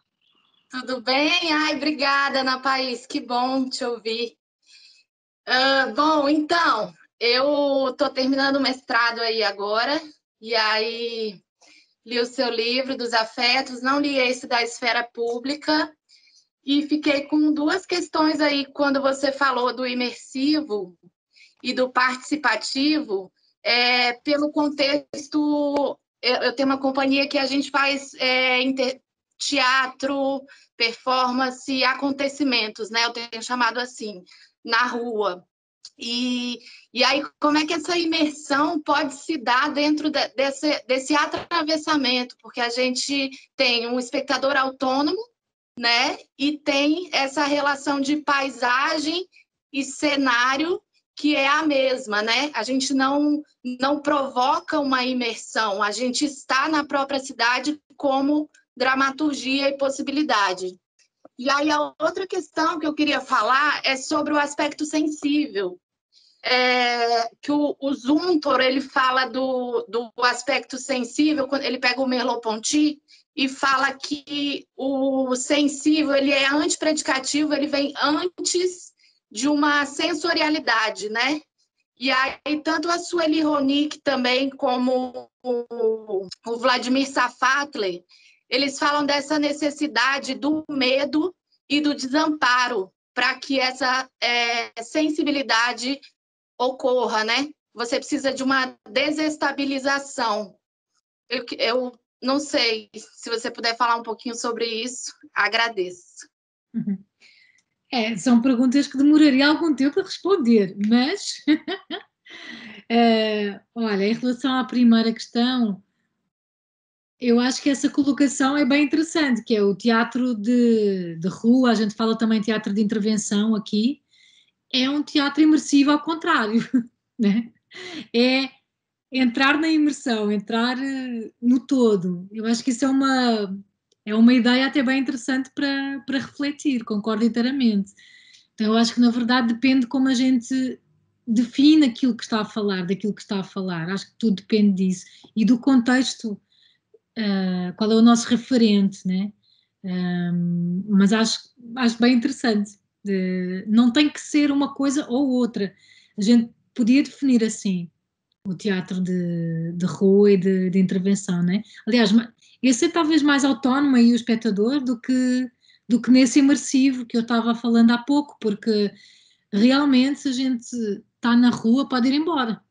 Tudo bem? Ai, obrigada, Ana País. Que bom te ouvir. Bom, então, eu estou terminando o mestrado aí agora, e aí li o seu livro dos afetos, não li esse da esfera pública, e fiquei com duas questões aí quando você falou do imersivo e do participativo, pelo contexto, eu tenho uma companhia que a gente faz teatro, performance, acontecimentos, né? Eu tenho chamado assim, na rua. E aí, como é que essa imersão pode se dar dentro desse atravessamento? Porque a gente tem um espectador autônomo, né? E tem essa relação de paisagem e cenário que é a mesma, né? A gente não provoca uma imersão, a gente está na própria cidade como dramaturgia e possibilidade. E aí a outra questão que eu queria falar é sobre o aspecto sensível, que o Zumthor, ele fala do aspecto sensível, quando ele pega o Merleau-Ponty e fala que o sensível ele é antipredicativo, ele vem antes de uma sensorialidade, né? E aí, tanto a Sueli Ronick também, como o Vladimir Safatli, eles falam dessa necessidade do medo e do desamparo para que essa sensibilidade ocorra, né? Você precisa de uma desestabilização. Eu não sei se você puder falar um pouquinho sobre isso, agradeço. São perguntas que demoraria algum tempo a responder, mas olha, em relação à primeira questão, eu acho que essa colocação é bem interessante, que é o teatro de rua, a gente fala também teatro de intervenção aqui, é um teatro imersivo ao contrário, né? É entrar na imersão, entrar no todo. Eu acho que isso é uma ideia até bem interessante para refletir, concordo inteiramente. Então, eu acho que, na verdade, depende como a gente define aquilo que está a falar, daquilo que está a falar. Acho que tudo depende disso. E do contexto, qual é o nosso referente, né? Mas acho bem interessante. Não tem que ser uma coisa ou outra. A gente podia definir assim o teatro de rua e de intervenção, né? Aliás, esse é talvez mais autónomo aí o espectador do que nesse imersivo que eu estava falando há pouco, porque realmente se a gente está na rua pode ir embora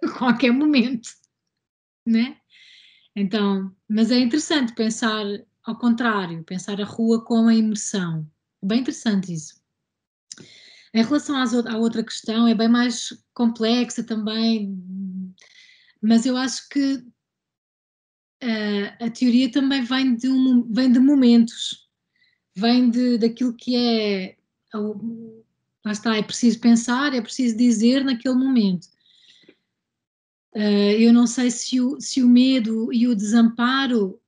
a qualquer momento, né? Então, mas é interessante pensar ao contrário, pensar a rua como a imersão. Bem interessante isso. Em relação à outra questão, é bem mais complexa também, mas eu acho que a teoria também vem de momentos, vem daquilo que é. Lá está, é preciso pensar, é preciso dizer naquele momento. Eu não sei se o medo e o desamparo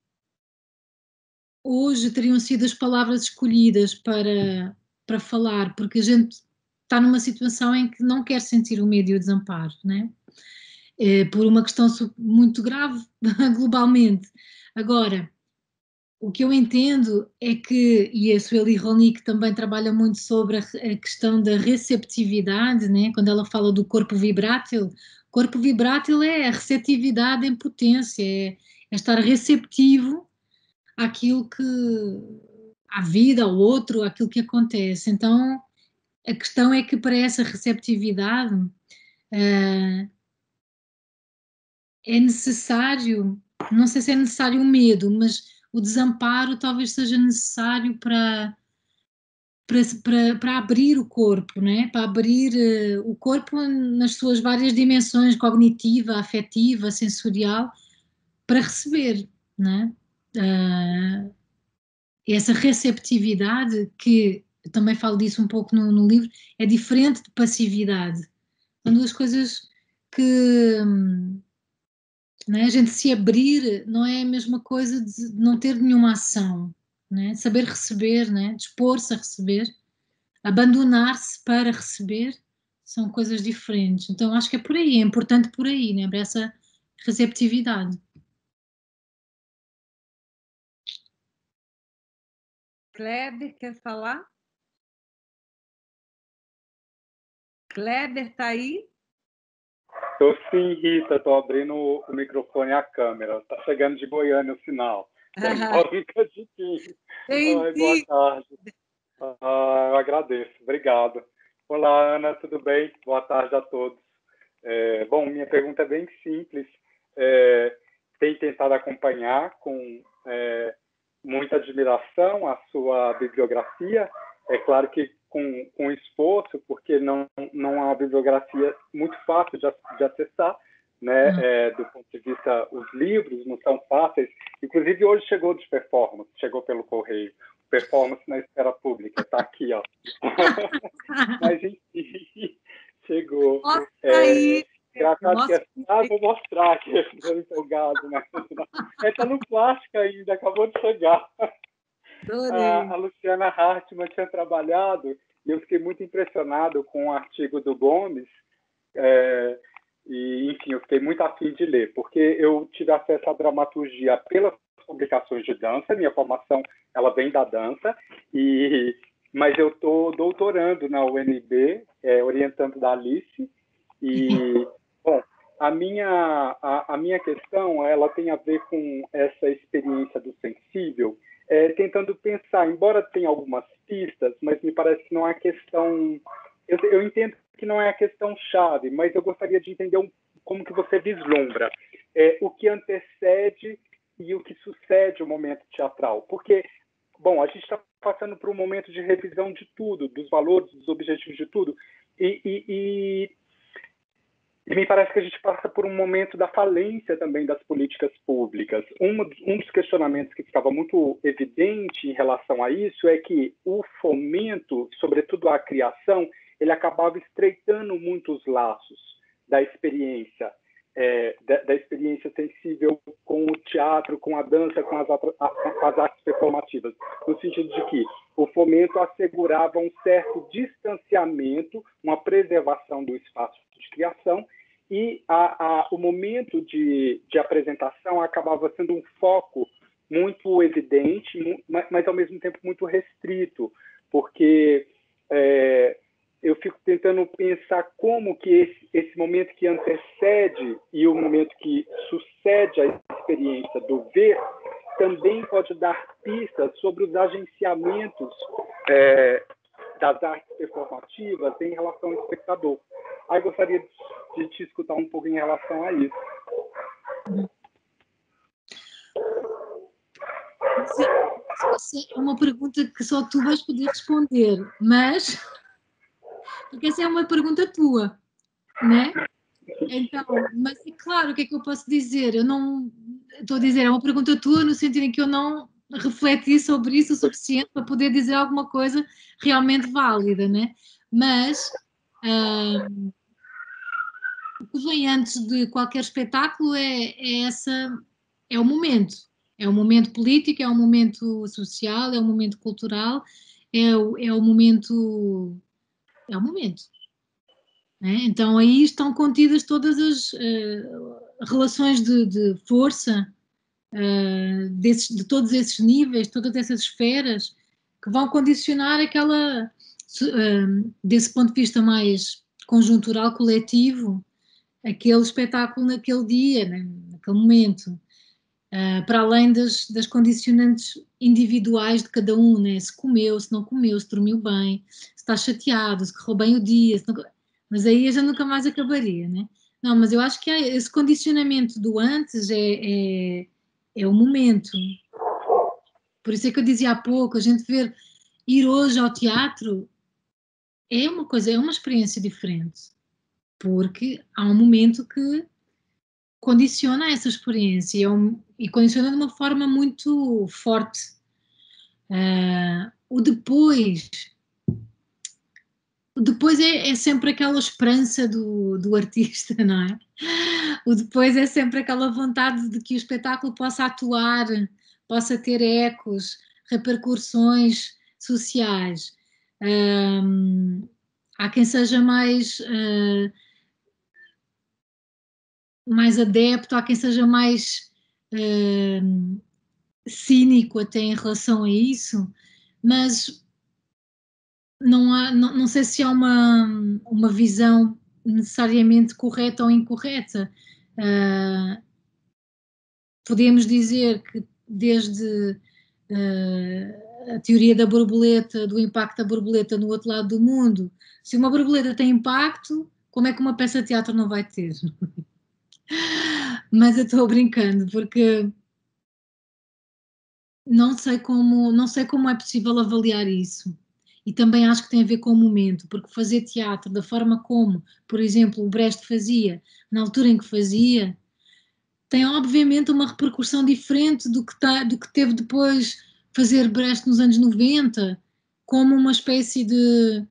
hoje teriam sido as palavras escolhidas para falar, porque a gente está numa situação em que não quer sentir o medo e o desamparo, né? Por uma questão muito grave globalmente. Agora, o que eu entendo é que, e a Sueli Ronick também trabalha muito sobre a questão da receptividade, né? Quando ela fala do corpo vibrátil é a receptividade em potência, é estar receptivo àquilo que, à vida, ao outro, àquilo que acontece. Então, a questão é que para essa receptividade é necessário, não sei se é necessário o medo, mas o desamparo talvez seja necessário para abrir o corpo, né? Para abrir o corpo nas suas várias dimensões, cognitiva, afetiva, sensorial, para receber, né? Essa receptividade, que eu também falo disso um pouco no livro, é diferente de passividade. São duas coisas que né? A gente se abrir não é a mesma coisa de não ter nenhuma ação, né? Saber receber, né? Dispor-se a receber, abandonar-se para receber, são coisas diferentes. Então acho que é por aí, é importante por aí, né? Para essa receptividade. Kleber, quer falar? Kleber, está aí? Estou sim, Rita, estou abrindo o microfone e a câmera. Está chegando de Goiânia o sinal. Ai, boa tarde. Eu agradeço, obrigado. Olá, Ana, tudo bem? Boa tarde a todos. Bom, minha pergunta é bem simples. Tenho tentado acompanhar com muita admiração a sua bibliografia. É claro que com esforço, porque não é uma bibliografia muito fácil de acessar, né? Do ponto de vista, os livros não são fáceis. Inclusive, hoje chegou de performance, chegou pelo correio. Performance na esfera pública, está aqui, ó. Mas, enfim, chegou. Engraçado que vou mostrar aqui, estou empolgado, né? Está no plástico ainda, acabou de chegar. A Luciana Hartmann tinha trabalhado e eu fiquei muito impressionado com o artigo do Gomes e, enfim, eu fiquei muito afim de ler, porque eu tive acesso à dramaturgia pelas publicações de dança, minha formação ela vem da dança, mas eu estou doutorando na UNB, orientando da Alice, e, bom, a minha questão ela tem a ver com essa experiência do sensível, tentando pensar, embora tenha algumas pistas, mas me parece que não é a questão... Eu entendo que não é a questão chave, mas eu gostaria de entender como que você vislumbra o que antecede e o que sucede o momento teatral. Porque, bom, a gente está passando por um momento de revisão de tudo, dos valores, dos objetivos de tudo, e me parece que a gente passa por um momento da falência também das políticas públicas. Um dos questionamentos que ficava muito evidente em relação a isso é que o fomento, sobretudo a criação, ele acabava estreitando muito os laços da experiência, da experiência sensível com o teatro, com a dança, com as artes performativas, no sentido de que o fomento assegurava um certo distanciamento, uma preservação do espaço de criação, e o momento de apresentação acabava sendo um foco muito evidente, mas ao mesmo tempo muito restrito, porque eu fico tentando pensar como que esse momento que antecede e o momento que sucede a experiência do ver também pode dar pistas sobre os agenciamentos das artes performativas em relação ao espectador. Aí gostaria de te escutar um pouco em relação a isso. É uma pergunta que só tu vais poder responder, mas porque essa é uma pergunta tua, né? Então, mas é claro, o que é que eu posso dizer? Eu não estou a dizer, é uma pergunta tua no sentido em que eu não refleti sobre isso o suficiente para poder dizer alguma coisa realmente válida, né? Mas o que vem antes de qualquer espetáculo é o momento. É o momento político, é o momento social, é o momento cultural, é o momento. É o momento. Né? Então aí estão contidas todas as relações de força de todos esses níveis, todas essas esferas que vão condicionar aquela, desse ponto de vista mais conjuntural, coletivo, aquele espetáculo naquele dia, né? Naquele momento. Para além das condicionantes individuais de cada um, né? Se comeu, se não comeu, se dormiu bem, se está chateado, se correu bem o dia, se não... mas aí já nunca mais acabaria, né? Não, mas eu acho que esse condicionamento do antes é o momento. Por isso é que eu dizia há pouco, a gente ir hoje ao teatro é uma coisa, é uma experiência diferente, porque há um momento que condiciona essa experiência e condiciona de uma forma muito forte. O depois é sempre aquela esperança do artista, não é? O depois é sempre aquela vontade de que o espetáculo possa atuar, possa ter ecos, repercussões sociais. Há quem seja mais adepto, há quem seja mais cínico até em relação a isso, mas não sei se há uma visão necessariamente correta ou incorreta. Podemos dizer que desde a teoria da borboleta, do impacto da borboleta no outro lado do mundo, se uma borboleta tem impacto, como é que uma peça de teatro não vai ter? Mas eu estou brincando, porque não sei como é possível avaliar isso. E também acho que tem a ver com o momento, porque fazer teatro da forma como, por exemplo, o Brecht fazia, na altura em que fazia, tem obviamente uma repercussão diferente do que teve depois fazer Brecht nos anos 90, como uma espécie de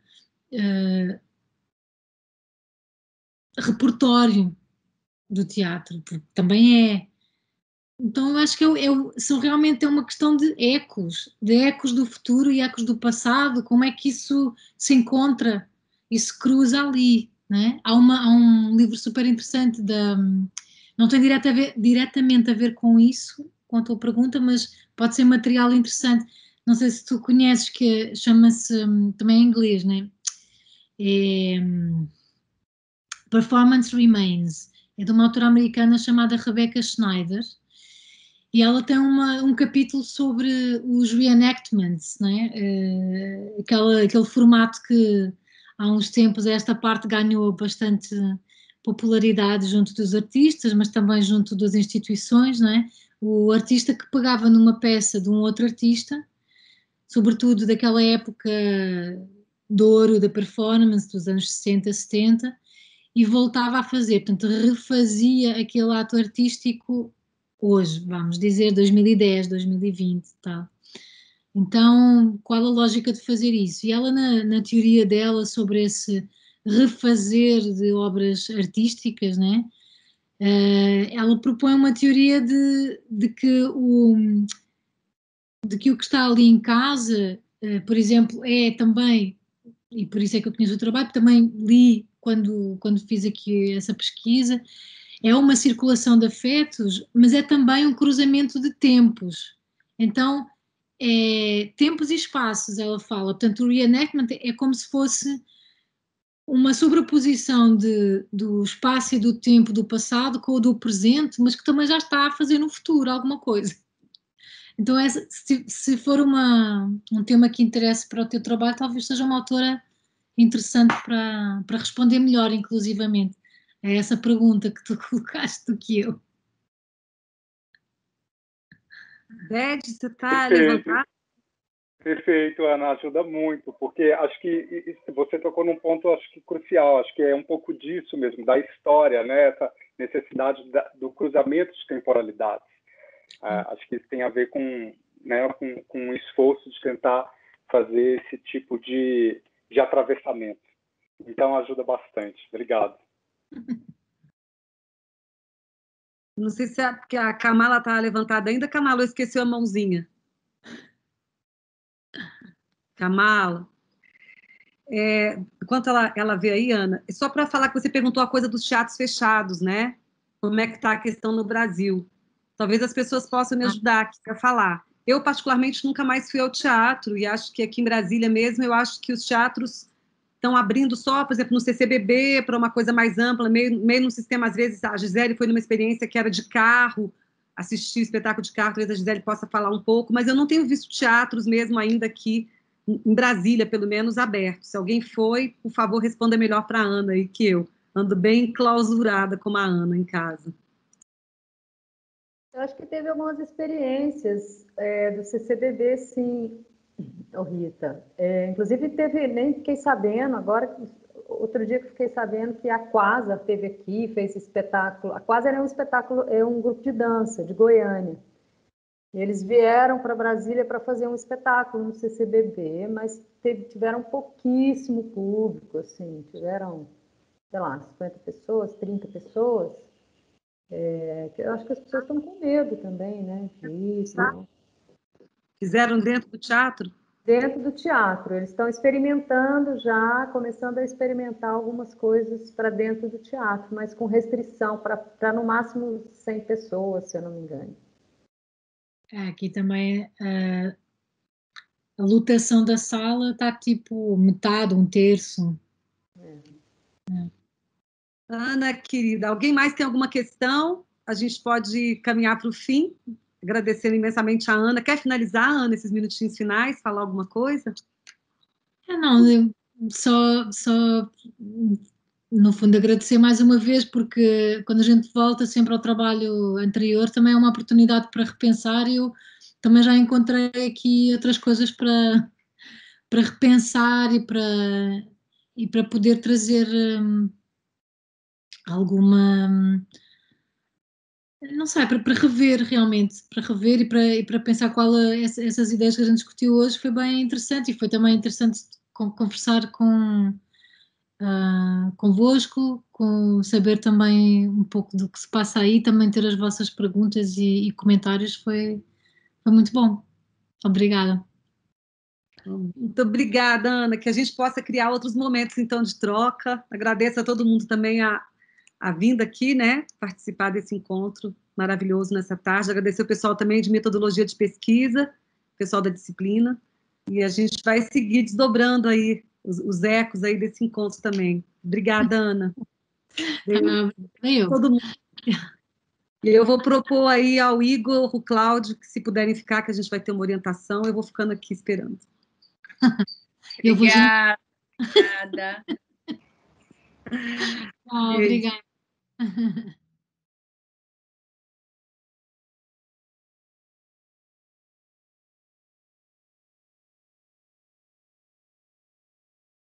repertório do teatro, porque também é. Então eu acho que são realmente uma questão de ecos do futuro e ecos do passado, como é que isso se encontra e se cruza ali, né? Há um livro super interessante não tem diretamente a ver com isso, com a tua pergunta, mas pode ser material interessante. Não sei se tu conheces, que chama-se, também em inglês, né? Performance Remains, é de uma autora americana chamada Rebecca Schneider, e ela tem um capítulo sobre os reenactments, né? Aquele formato que há uns tempos esta parte ganhou bastante popularidade junto dos artistas, mas também junto das instituições, né? O artista que pegava numa peça de um outro artista, sobretudo daquela época de ouro da performance, dos anos 60, 70, e voltava a fazer, portanto refazia aquele ato artístico hoje, vamos dizer 2010, 2020, tá? Então, qual a lógica de fazer isso? E ela, na teoria dela sobre esse refazer de obras artísticas, né? Ela propõe uma teoria de que o que está ali em casa, por exemplo, é também, e por isso é que eu conheço o trabalho, também li quando fiz aqui essa pesquisa, é uma circulação de afetos, mas é também um cruzamento de tempos. Então, tempos e espaços, ela fala. Portanto, o reenactment é como se fosse uma sobreposição do espaço e do tempo do passado com o do presente, mas que também já está a fazer no futuro alguma coisa. Então, se for um tema que interesse para o teu trabalho, talvez seja uma autora interessante para responder melhor, inclusivamente, a essa pergunta que tu colocaste do que eu. Beth, você está Perfeito. levantado? Perfeito, Ana, ajuda muito, porque acho que você tocou num ponto, acho que crucial, acho que é um pouco disso mesmo, da história, né, essa necessidade do cruzamento de temporalidades. Acho que isso tem a ver com o esforço de tentar fazer esse tipo de atravessamento. Então, ajuda bastante. Obrigado. Não sei se porque a Kamala está levantada ainda. Kamala, esqueceu a mãozinha. Kamala. Enquanto ela vê aí, Ana, só para falar que você perguntou a coisa dos teatros fechados, né? Como é que está a questão no Brasil? Talvez as pessoas possam me ajudar aqui a falar. Eu, particularmente, nunca mais fui ao teatro, e acho que aqui em Brasília mesmo, eu acho que os teatros estão abrindo só, por exemplo, no CCBB, para uma coisa mais ampla, meio no sistema, às vezes, a Gisele foi numa experiência que era de carro, assistir o espetáculo de carro, talvez a Gisele possa falar um pouco, mas eu não tenho visto teatros mesmo ainda aqui, em Brasília, pelo menos, abertos. Se alguém foi, por favor, responda melhor para a Ana aí que eu. Ando bem clausurada como a Ana em casa. Eu acho que teve algumas experiências do CCBB, sim, Rita. Inclusive, nem fiquei sabendo, agora, outro dia que fiquei sabendo que a Quasa teve aqui, fez espetáculo. A Quasa era um espetáculo, é um grupo de dança de Goiânia. Eles vieram para Brasília para fazer um espetáculo no CCBB, mas tiveram pouquíssimo público, assim, tiveram, sei lá, 50 pessoas, 30 pessoas. Eu acho que as pessoas estão com medo também, né? Disso, né? Fizeram dentro do teatro? Dentro do teatro. Eles estão experimentando já, começando a experimentar algumas coisas para dentro do teatro, mas com restrição, para no máximo 100 pessoas, se eu não me engano. Aqui também a lotação da sala está tipo metade, um terço. Ana, querida, alguém mais tem alguma questão? A gente pode caminhar para o fim, agradecendo imensamente a Ana. Quer finalizar, Ana, esses minutinhos finais, falar alguma coisa? Não, eu só, no fundo, agradecer mais uma vez, porque quando a gente volta sempre ao trabalho anterior, também é uma oportunidade para repensar, e eu também já encontrei aqui outras coisas para repensar e para poder trazer alguma, não sei, para rever realmente, para rever e para pensar essas ideias que a gente discutiu hoje. Foi bem interessante, e foi também interessante conversar convosco, saber também um pouco do que se passa aí, também ter as vossas perguntas e comentários. Foi muito bom. Obrigada. Muito obrigada, Ana, que a gente possa criar outros momentos, então, de troca. Agradeço a todo mundo também a vinda aqui, né, participar desse encontro maravilhoso nessa tarde. Agradecer o pessoal também de metodologia de pesquisa, pessoal da disciplina, e a gente vai seguir desdobrando aí os ecos aí desse encontro também. Obrigada, Ana. Todo mundo. E eu vou propor aí ao Igor, ao Cláudio, que se puderem ficar, que a gente vai ter uma orientação. Eu vou ficando aqui esperando. Obrigada. Obrigada.